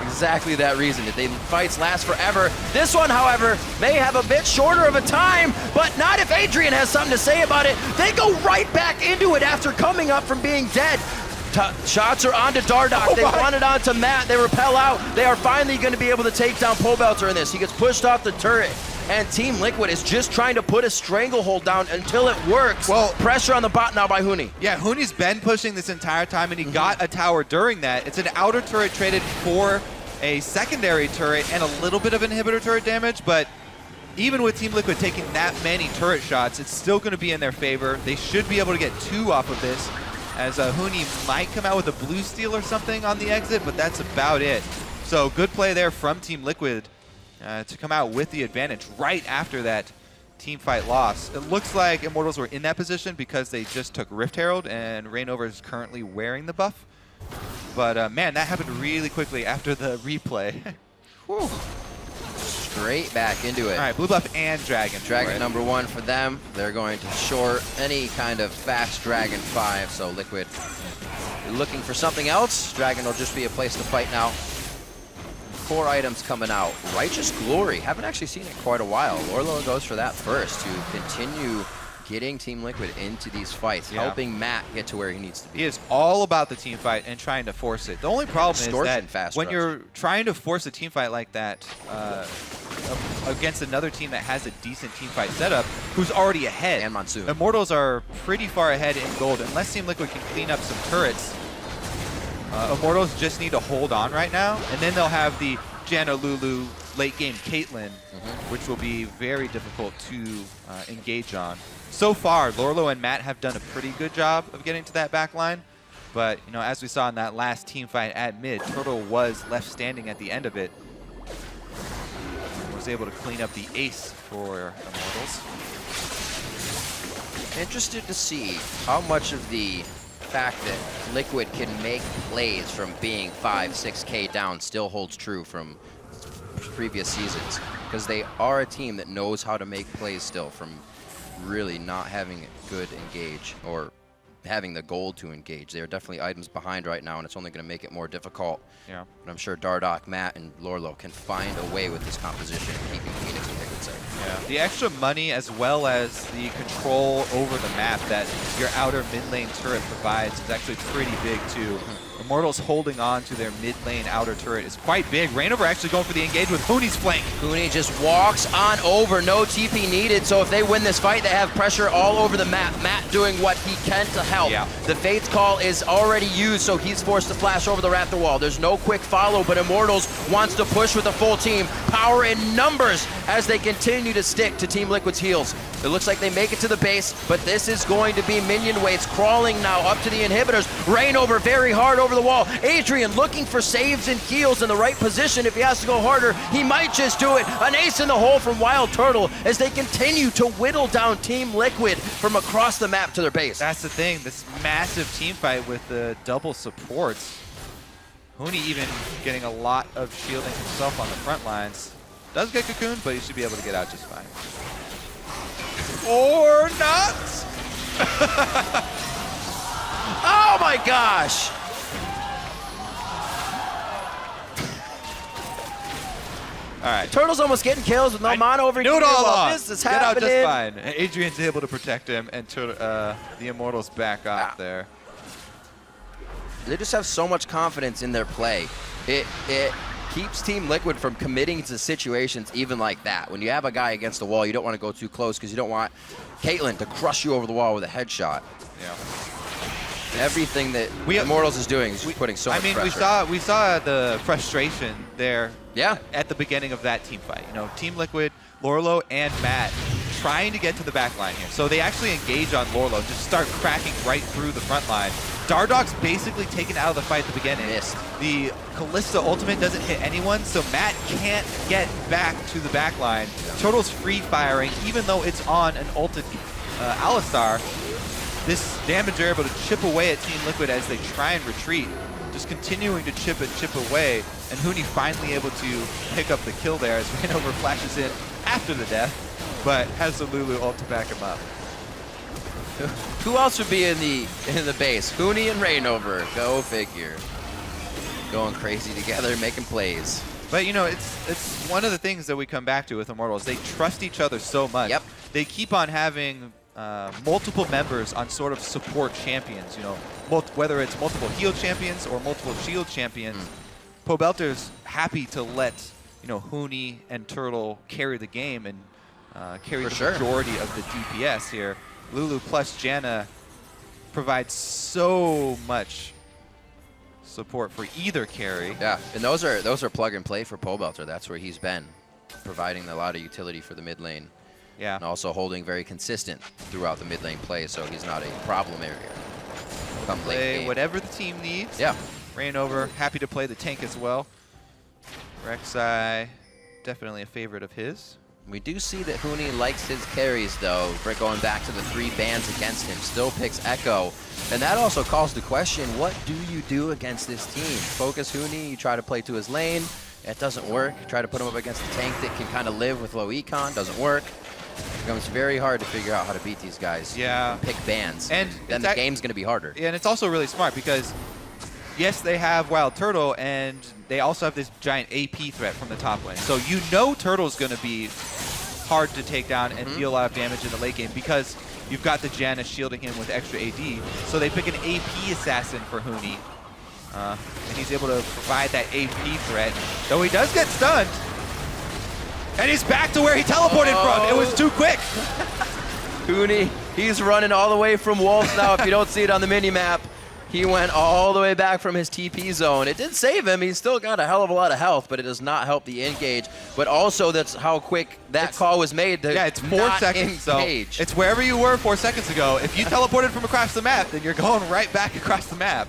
Exactly that reason. If the fights last forever. This one, however, may have a bit shorter of a time, but not if Adrian has something to say about it. They go right back into it after coming up from being dead. Shots are onto Dardoch. They want it onto Matt. They repel out. They are finally going to be able to take down Pole Belter in this. He gets pushed off the turret, and Team Liquid is just trying to put a stranglehold down until it works. Well, pressure on the bot now by Huni. Yeah, Huni's been pushing this entire time, and he got a tower during that. It's an outer turret traded for a secondary turret and a little bit of inhibitor turret damage, but even with Team Liquid taking that many turret shots, it's still going to be in their favor. They should be able to get 2 off of this, as Huni might come out with a blue steal or something on the exit, but that's about it. So good play there from Team Liquid to come out with the advantage right after that team fight loss. It looks like Immortals were in that position because they just took Rift Herald, and Rainover is currently wearing the buff. But man, that happened really quickly after the replay. Whew. Straight back into it. All right, blue buff and dragon. Dragon number 1 for them. They're going to short any kind of fast Dragon 5, so Liquid looking for something else. Dragon will just be a place to fight now. 4 items coming out. Righteous Glory. Haven't actually seen it quite a while. Lorlo goes for that first to continue getting Team Liquid into these fights, helping Matt get to where he needs to be. He is all about the team fight and trying to force it. The only problem is that when you're trying to force a team fight like that against another team that has a decent team fight setup, who's already ahead. And Monsoon. Immortals are pretty far ahead in gold. Unless Team Liquid can clean up some turrets, Immortals just need to hold on right now, and then they'll have the Janna, Lulu, late game Caitlyn, which will be very difficult to engage on. So far, Lorlo and Matt have done a pretty good job of getting to that back line, But, you know, as we saw in that last team fight at mid, Turtle was left standing at the end of it. Was able to clean up the ace for Immortals. Interested to see how much of the fact that Liquid can make plays from being 5, 6K down still holds true from previous seasons. Because they are a team that knows how to make plays still from really not having good engage or having the goal to engage. They are definitely items behind right now, and it's only going to make it more difficult. Yeah. But I'm sure Dardoch, Matt, and Lorlo can find a way with this composition of keeping Phoenix and Liquid safe. Yeah. The extra money as well as the control over the map that your outer mid lane turret provides is actually pretty big too. Immortals holding on to their mid lane outer turret is quite big. Reignover actually going for the engage with Huni's flank. Huni just walks on over, no TP needed, so if they win this fight, they have pressure all over the map. Matt doing what he can to help. Yeah. The Fate's Call is already used, so he's forced to flash over the Raptor wall. There's no quick follow, but Immortals wants to push with a full team. Power in numbers as they continue to stick to Team Liquid's heels. It looks like they make it to the base, but this is going to be minion waits crawling now up to the inhibitors. Reignover very hard over the wall. Adrian looking for saves and heals in the right position. If he has to go harder, he might just do it. An ace in the hole from Wild Turtle as they continue to whittle down Team Liquid from across the map to their base. That's the thing, this massive team fight with the double supports. Huni even getting a lot of shielding himself on the front lines. Does get cocooned, but he should be able to get out just fine. Or not! Oh my gosh! All right. Turtle's almost getting kills with no mana over Knew it all along. This is Get out happening. just fine. Adrian's able to protect him, and the Immortals back off there. They just have so much confidence in their play. It keeps Team Liquid from committing to situations even like that. When you have a guy against the wall, you don't want to go too close because you don't want Caitlyn to crush you over the wall with a headshot. Yeah. Everything that Immortals is doing is just putting so much pressure. we saw the frustration there. Yeah. At the beginning of that team fight, you know, Team Liquid, Lorlo, and Matt trying to get to the back line here. So they actually engage on Lorlo, just start cracking right through the front line. Dardoch's basically taken out of the fight at the beginning. Missed. The Kalista ultimate doesn't hit anyone, so Matt can't get back to the back line. Turtle's free firing, even though it's on an ulted Alistar. This damage are able to chip away at Team Liquid as they try and retreat. Just continuing to chip away, and Huni finally able to pick up the kill there as Reignover flashes in after the death, but has the Lulu ult to back him up. Who else would be in the base? Huni and Reignover. Go figure. Going crazy together, making plays. But you know, it's one of the things that we come back to with Immortals. They trust each other so much. Yep. They keep on having multiple members on sort of support champions. You know, whether it's multiple heal champions or multiple shield champions. Pobelter's happy to let Huni and Turtle carry the game and carry the majority of the DPS here. Lulu plus Janna provides so much support for either carry. Yeah, and those are plug and play for Pobelter. That's where he's been, providing a lot of utility for the mid lane. Yeah. And also holding very consistent throughout the mid lane play, so he's not a problem area. Come late Play game. whatever the team needs. Yeah. Reignover, happy to play the tank as well. Rek'Sai, definitely a favorite of his. We do see that Huni likes his carries, though. Going back to the 3 bans against him, still picks Echo. And that also calls the question, what do you do against this team? Focus Huni, you try to play to his lane. It doesn't work. You try to put him up against a tank that can kind of live with low econ. Doesn't work. It becomes very hard to figure out how to beat these guys. Yeah. And pick bans. And then the game's going to be harder. Yeah, and it's also really smart because, yes, they have Wild Turtle, and they also have this giant AP threat from the top lane. So you know Turtle's going to be hard to take down and deal a lot of damage in the late game because you've got the Janna shielding him with extra AD. So they pick an AP assassin for Huni. And he's able to provide that AP threat, though he does get stunned. And he's back to where he teleported from. It was too quick. Huni, he's running all the way from Wolves now if you don't see it on the mini-map. He went all the way back from his TP zone. It did save him. He's still got a hell of a lot of health, but it does not help the engage. But also, that's how quick that call was made. Yeah, it's 4 seconds. Engage. So it's wherever you were 4 seconds ago. If you teleported from across the map, then you're going right back across the map.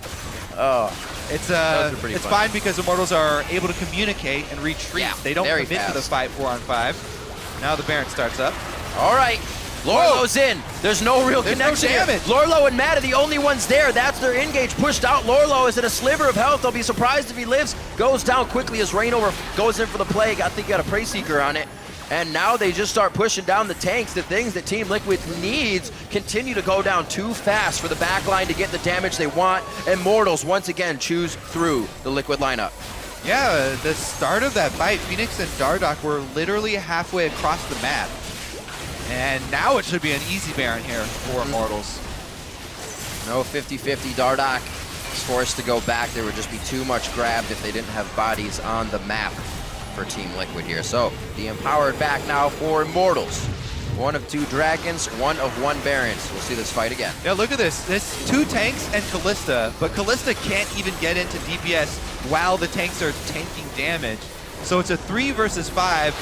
Oh, It's fine because Immortals are able to communicate and retreat. Yeah, they don't very commit to the fast. fight 4-on-5. Now the Baron starts up. all right. Lorlo's in. There's no real There's no connection here. damage. Lorlo and Matt are the only ones there. That's their engage pushed out. Lorlo is at a sliver of health. They'll be surprised if he lives. Goes down quickly as Rainover goes in for the plague. I think he got a Prey Seeker on it. And now they just start pushing down the tanks. The things that Team Liquid needs continue to go down too fast for the backline to get the damage they want. Immortals once again choose through the Liquid lineup. Yeah, the start of that fight, Phoenix and Dardoch were literally halfway across the map. And now it should be an easy Baron here for Immortals. No 50-50. Dardoch is forced to go back. There would just be too much grabbed if they didn't have bodies on the map for Team Liquid here. So the empowered back now for Immortals. 1 of 2 Dragons, 1 of 1 Barons. We'll see this fight again. Yeah, look at this. This 2 tanks and Kalista, but Kalista can't even get into DPS while the tanks are tanking damage. So it's a 3 versus 5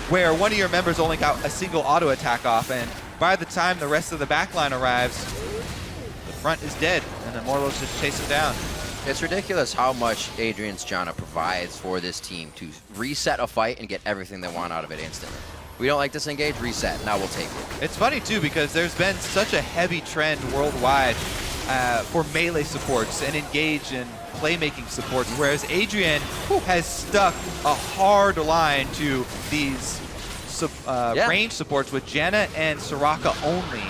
where one of your members only got a single auto attack off, and by the time the rest of the backline arrives, the front is dead, and Immortals just chase him down. It's ridiculous how much Adrian's Jana provides for this team to reset a fight and get everything they want out of it instantly. We don't like this engage, reset. Now we'll take it. It's funny, too, because there's been such a heavy trend worldwide for melee supports and engage and playmaking supports, whereas Adrian has stuck a hard line to these range supports with Janna and Soraka only.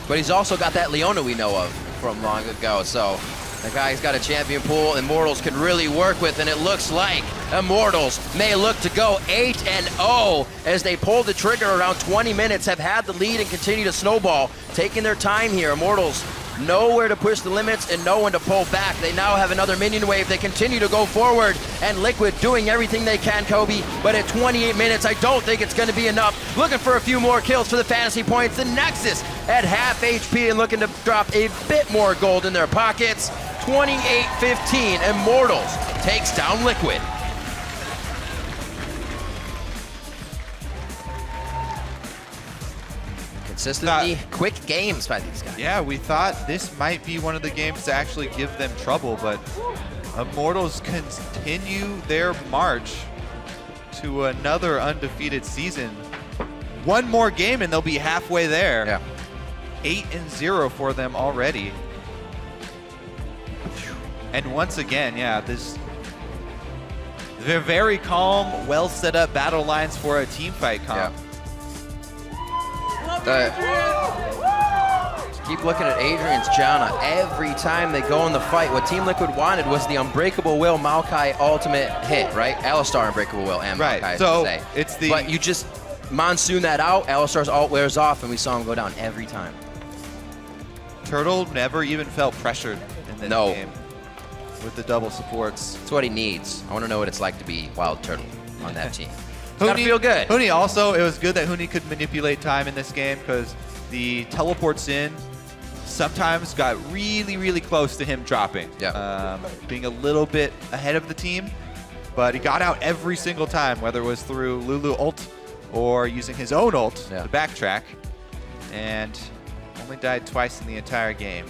But he's also got that Leona we know of from long ago, so the guy's got a champion pool Immortals can really work with, and it looks like Immortals may look to go 8-0 as they pull the trigger around 20 minutes, have had the lead and continue to snowball, taking their time here. Immortals know where to push the limits and know when to pull back. They now have another minion wave. They continue to go forward, and Liquid doing everything they can, Kobe, but at 28 minutes, I don't think it's going to be enough. Looking for a few more kills for the fantasy points. The Nexus at half HP and looking to drop a bit more gold in their pockets. 28-15, Immortals takes down Liquid. Consistently quick games by these guys. Yeah, we thought this might be one of the games to actually give them trouble, but Immortals continue their march to another undefeated season. One more game and they'll be halfway there. Yeah. 8-0 for them already. And once again, yeah, they're very calm, well set up battle lines for a team fight comp. Keep looking at Adrian's Jana. Every time they go in the fight, what Team Liquid wanted was the Unbreakable Will Maokai ultimate hit, right? Alistar Unbreakable Will and Maokai, I should say. It's the... But you just monsoon that out, Alistar's ult wears off, and we saw him go down every time. Turtle never even felt pressured in this game with the double supports. That's what he needs. I want to know what it's like to be Wild Turtle on that team. It's gotta feel good. Huni also, it was good that Huni could manipulate time in this game because the teleports in sometimes got really, really close to him dropping. Yeah. Being a little bit ahead of the team, but he got out every single time, whether it was through Lulu ult or using his own ult to backtrack, and only died twice in the entire game.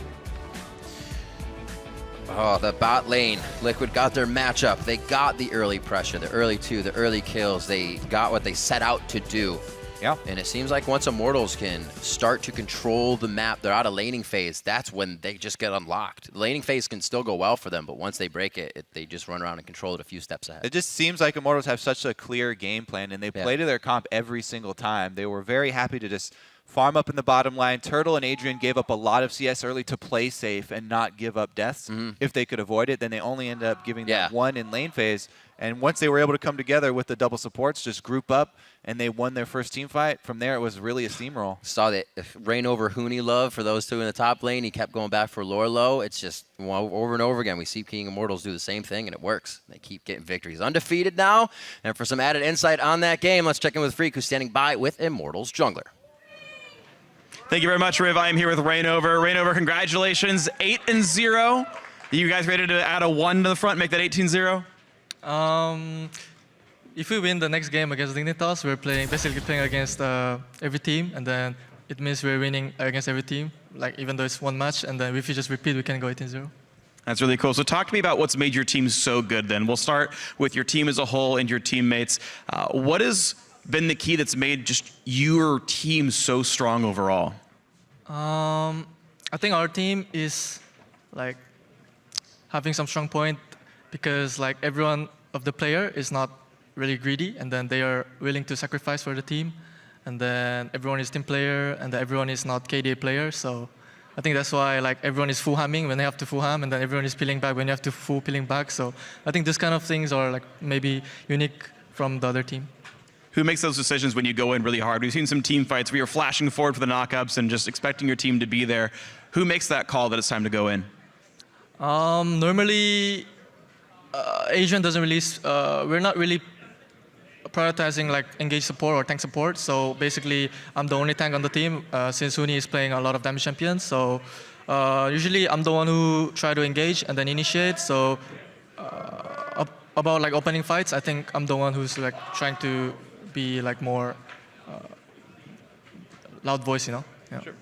Oh, the bot lane. Liquid got their matchup. They got the early pressure, the early the early kills. They got what they set out to do. Yeah. And it seems like once Immortals can start to control the map, they're out of laning phase, that's when they just get unlocked. The laning phase can still go well for them, but once they break it, they just run around and control it a few steps ahead. It just seems like Immortals have such a clear game plan, and they play to their comp every single time. They were very happy to just farm up in the bottom line. Turtle and Adrian gave up a lot of CS early to play safe and not give up deaths. If they could avoid it, then they only ended up giving them one in lane phase. And once they were able to come together with the double supports, just group up, and they won their first team fight. From there, it was really a steamroll. Saw that Rain over Huni love for those two in the top lane. He kept going back for Lorlo. It's just over and over again. We see King Immortals do the same thing, and it works. They keep getting victories. Undefeated now. And for some added insight on that game, let's check in with Freak, who's standing by with Immortals Jungler. Thank you very much, Riv. I am here with Rainover. Rainover, congratulations, 8-0. Are you guys ready to add a 1 to the front, make that 18-0? If we win the next game against Dignitas, we're basically playing against every team, and then it means we're winning against every team, like even though it's one match, and then if we just repeat, we can go 18-0. That's really cool. So talk to me about what's made your team so good then. We'll start with your team as a whole and your teammates. What has been the key that's made just your team so strong overall? I think our team is like having some strong point because like everyone of the player is not really greedy, and then they are willing to sacrifice for the team, and then everyone is team player, and then everyone is not KDA player. So I think that's why like everyone is full hamming when they have to full ham, and then everyone is peeling back when you have to full peeling back. So I think this kind of things are like maybe unique from the other team. Who makes those decisions when you go in really hard? We've seen some team fights where you're flashing forward for the knockups and just expecting your team to be there. Who makes that call that it's time to go in? Normally, Asian doesn't really, we're not really prioritizing like engage support or tank support. So basically, I'm the only tank on the team since Huni is playing a lot of damage champions. So usually, I'm the one who try to engage and then initiate. So about like opening fights, I think I'm the one who's like trying to be like more loud voice, you know? Yeah. Sure.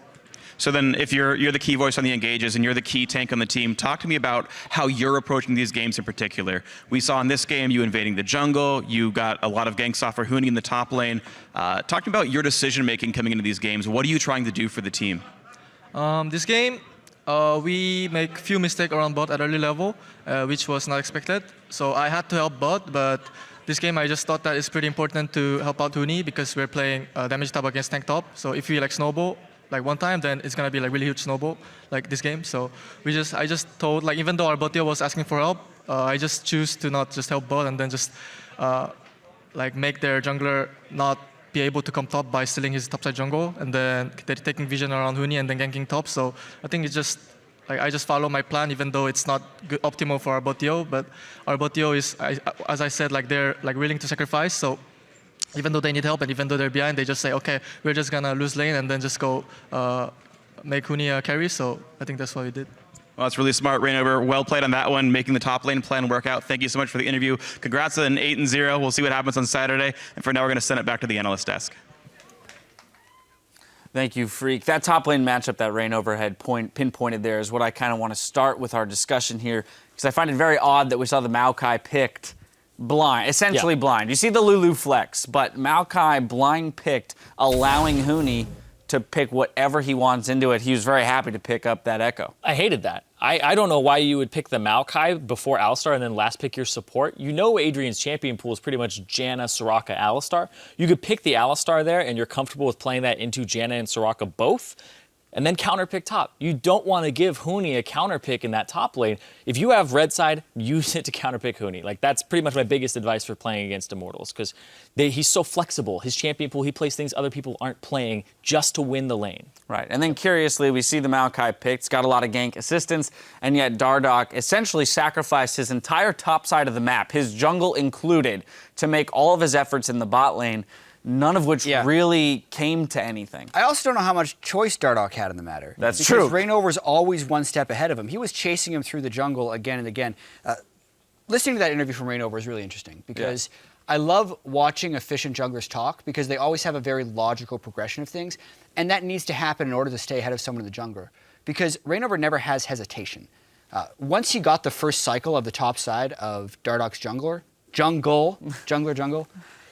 So then if you're the key voice on the engages and you're the key tank on the team, talk to me about how you're approaching these games in particular. We saw in this game you invading the jungle, you got a lot of ganks off for Huni in the top lane. Talk to me about your decision making coming into these games. What are you trying to do for the team? This game, we make few mistakes around bot at early level, which was not expected. So I had to help bot, but this game I just thought that it's pretty important to help out Huni because we're playing damage top against tank top. So if we like snowball like one time, then it's gonna be like really huge snowball like this game. So I just told like even though our bot was asking for help, I just choose to not just help bot and then just like make their jungler not be able to come top by stealing his topside jungle and then they're taking vision around Huni and then ganking top. So I think it's just like I just follow my plan even though it's not good, optimal for our botio, but our botio is, as I said, like they're like willing to sacrifice. So even though they need help and even though they're behind, they just say, okay, we're just gonna lose lane and then just go make Huni a carry. So I think that's what we did. Well, that's really smart, Rainover. Well played on that one, making the top lane plan work out. Thank you so much for the interview. Congrats on 8-0. We'll see what happens on Saturday. And for now, we're going to send it back to the analyst desk. Thank you, Freak. That top lane matchup that Rainover had pinpointed there is what I kind of want to start with our discussion here, because I find it very odd that we saw the Maokai picked blind, essentially blind. You see the Lulu flex, but Maokai blind picked, allowing Huni to pick whatever he wants into it. He was very happy to pick up that Echo. I hated that. I don't know why you would pick the Maokai before Alistar and then last pick your support. You know Adrian's champion pool is pretty much Janna, Soraka, Alistar. You could pick the Alistar there and you're comfortable with playing that into Janna and Soraka both, and then counterpick top. You don't want to give Huni a counterpick in that top lane. If you have red side, use it to counterpick Huni. Like that's pretty much my biggest advice for playing against Immortals, because he's so flexible. His champion pool, he plays things other people aren't playing just to win the lane. Right, and then curiously, we see the Maokai picked. It's got a lot of gank assistance, and yet Dardoch essentially sacrificed his entire top side of the map, his jungle included, to make all of his efforts in the bot lane, none of which really came to anything. I also don't know how much choice Dardoch had in the matter. That's true. Because Rainover's always one step ahead of him. He was chasing him through the jungle again and again. Listening to that interview from Rainover is really interesting because I love watching efficient junglers talk because they always have a very logical progression of things, and that needs to happen in order to stay ahead of someone in the jungler. Because Rainover never has hesitation. Once he got the first cycle of the top side of Dardoch's jungle,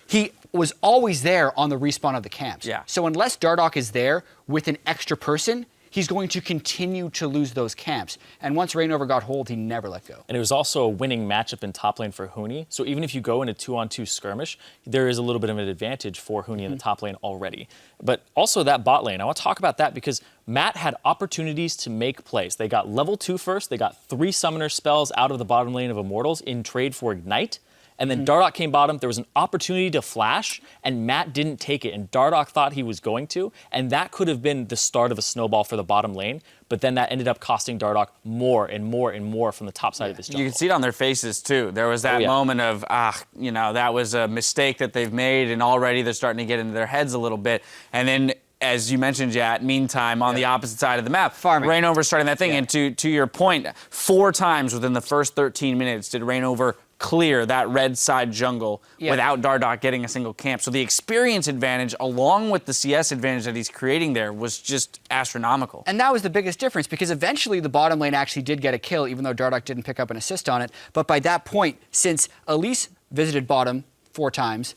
he was always there on the respawn of the camps. Yeah. So unless Dardoch is there with an extra person, he's going to continue to lose those camps. And once Rainover got hold, he never let go. And it was also a winning matchup in top lane for Huni. So even if you go in a 2-on-2 skirmish, there is a little bit of an advantage for Huni in the top lane already. But also that bot lane, I want to talk about that because Matt had opportunities to make plays. They got level 2 first. They got 3 summoner spells out of the bottom lane of Immortals in trade for Ignite. And then Dardoch came bottom. There was an opportunity to flash, and Matt didn't take it. And Dardoch thought he was going to, and that could have been the start of a snowball for the bottom lane. But then that ended up costing Dardoch more and more and more from the top side of his jungle. You can see it on their faces, too. There was that moment of, that was a mistake that they've made, and already they're starting to get into their heads a little bit. And then as you mentioned, Jat, meantime, on the opposite side of the map, Farming. Rainover starting that thing. And to your point, 4 times within the first 13 minutes did Rainover clear that red side jungle without Dardoch getting a single camp. So the experience advantage, along with the CS advantage that he's creating there, was just astronomical. And that was the biggest difference, because eventually the bottom lane actually did get a kill, even though Dardoch didn't pick up an assist on it. But by that point, since Elise visited bottom 4 times,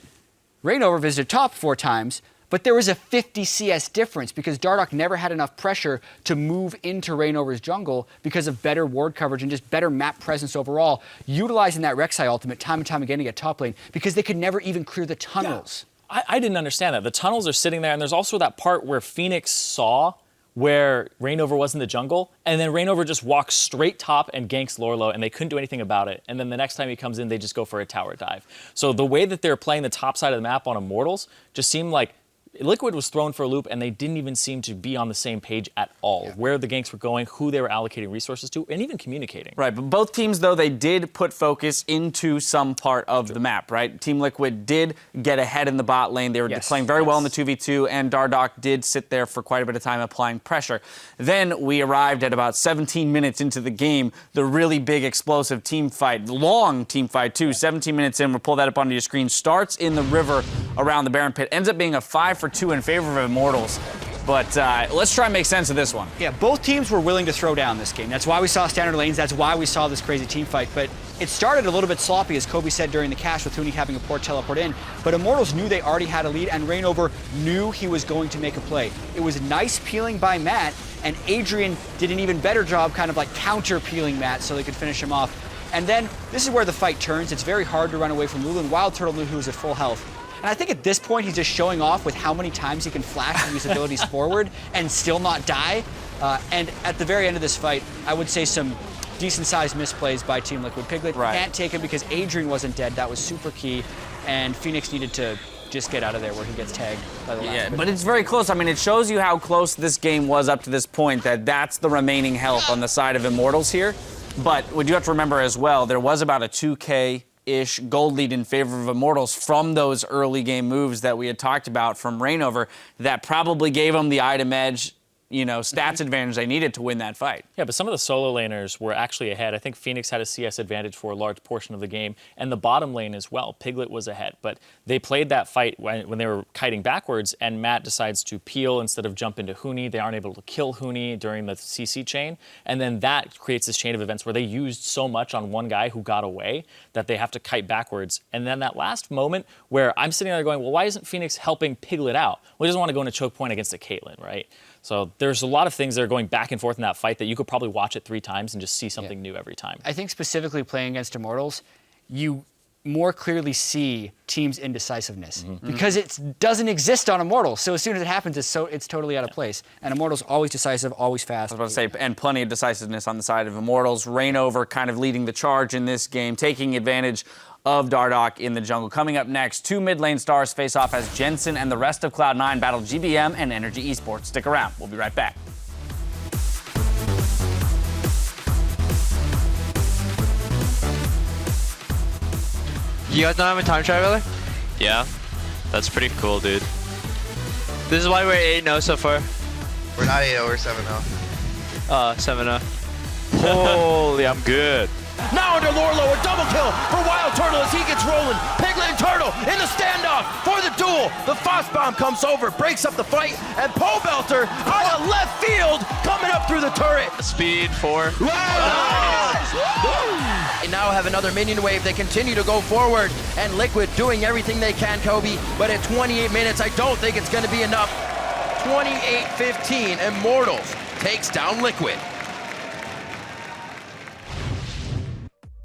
Rainover visited top 4 times, but there was a 50 CS difference because Dardoch never had enough pressure to move into Rainover's jungle because of better ward coverage and just better map presence overall, utilizing that Rek'Sai ultimate time and time again to get top lane because they could never even clear the tunnels. Yeah. I didn't understand that. The tunnels are sitting there, and there's also that part where Phoenix saw where Rainover was in the jungle, and then Rainover just walks straight top and ganks Lorlo, and they couldn't do anything about it. And then the next time he comes in, they just go for a tower dive. So the way that they're playing the top side of the map on Immortals just seemed like Liquid was thrown for a loop, and they didn't even seem to be on the same page at all. Yeah. Where the ganks were going, who they were allocating resources to, and even communicating. Right, but both teams, though, they did put focus into some part of the map, right? Team Liquid did get ahead in the bot lane. They were playing very well in the 2v2, and Dardoch did sit there for quite a bit of time applying pressure. Then we arrived at about 17 minutes into the game, the really big explosive team fight, long team fight too, 17 minutes in, we'll pull that up onto your screen, starts in the river around the Baron Pit, ends up being a 5-for-2 in favor of Immortals. But let's try and make sense of this one. Yeah, both teams were willing to throw down this game. That's why we saw standard lanes. That's why we saw this crazy team fight. But it started a little bit sloppy, as Kobe said during the cash, with Huni having a poor teleport in. But Immortals knew they already had a lead, and Rainover knew he was going to make a play. It was nice peeling by Matt, and Adrian did an even better job kind of like counter-peeling Matt so they could finish him off. And then this is where the fight turns. It's very hard to run away from Lulu, and Wild Turtle knew he was at full health. And I think at this point, he's just showing off with how many times he can flash and use abilities forward and still not die. And at the very end of this fight, I would say some decent-sized misplays by Team Liquid. Piglet can't take him because Adrian wasn't dead. That was super key. And Phoenix needed to just get out of there where he gets tagged by the last bit. But it's very close. I mean, it shows you how close this game was up to this point, that's the remaining health on the side of Immortals here. But what you have to remember as well, there was about a 2K-ish gold lead in favor of Immortals from those early game moves that we had talked about from Rainover that probably gave them the item edge, you know, stats advantage they needed to win that fight. Yeah, but some of the solo laners were actually ahead. I think Phoenix had a CS advantage for a large portion of the game, and the bottom lane as well. Piglet was ahead, but they played that fight when they were kiting backwards, and Matt decides to peel instead of jump into Huni. They aren't able to kill Huni during the CC chain, and then that creates this chain of events where they used so much on one guy who got away that they have to kite backwards. And then that last moment where I'm sitting there going, well, why isn't Phoenix helping Piglet out? Well, he doesn't want to go into choke point against a Caitlyn, right? So there's a lot of things that are going back and forth in that fight that you could probably watch it 3 times and just see something new every time. I think specifically playing against Immortals, you more clearly see teams' indecisiveness because it doesn't exist on Immortals. So as soon as it happens, it's totally out of place. And Immortals always decisive, always fast. I was about to say, and plenty of decisiveness on the side of Immortals. Rainover kind of leading the charge in this game, taking advantage of Dardoch in the jungle. Coming up next, 2 mid lane stars face off as Jensen and the rest of Cloud9 battle GBM and Energy Esports. Stick around. We'll be right back. You guys know I'm a time traveler? Yeah, that's pretty cool, dude. This is why we're 8-0 so far. We're not 8-0, we're 7-0. 7-0. Holy, I'm good. Now under Lorlo, a double kill for Wild Turtle as he gets rolling. Piglet and Turtle in the standoff for the duel. The Foss Bomb comes over, breaks up the fight, and Pole Belter out of left field coming up through the turret. Speed 4. They now have another minion wave. They continue to go forward, and Liquid doing everything they can, Kobe. But at 28 minutes, I don't think it's going to be enough. 28-15, Immortals takes down Liquid.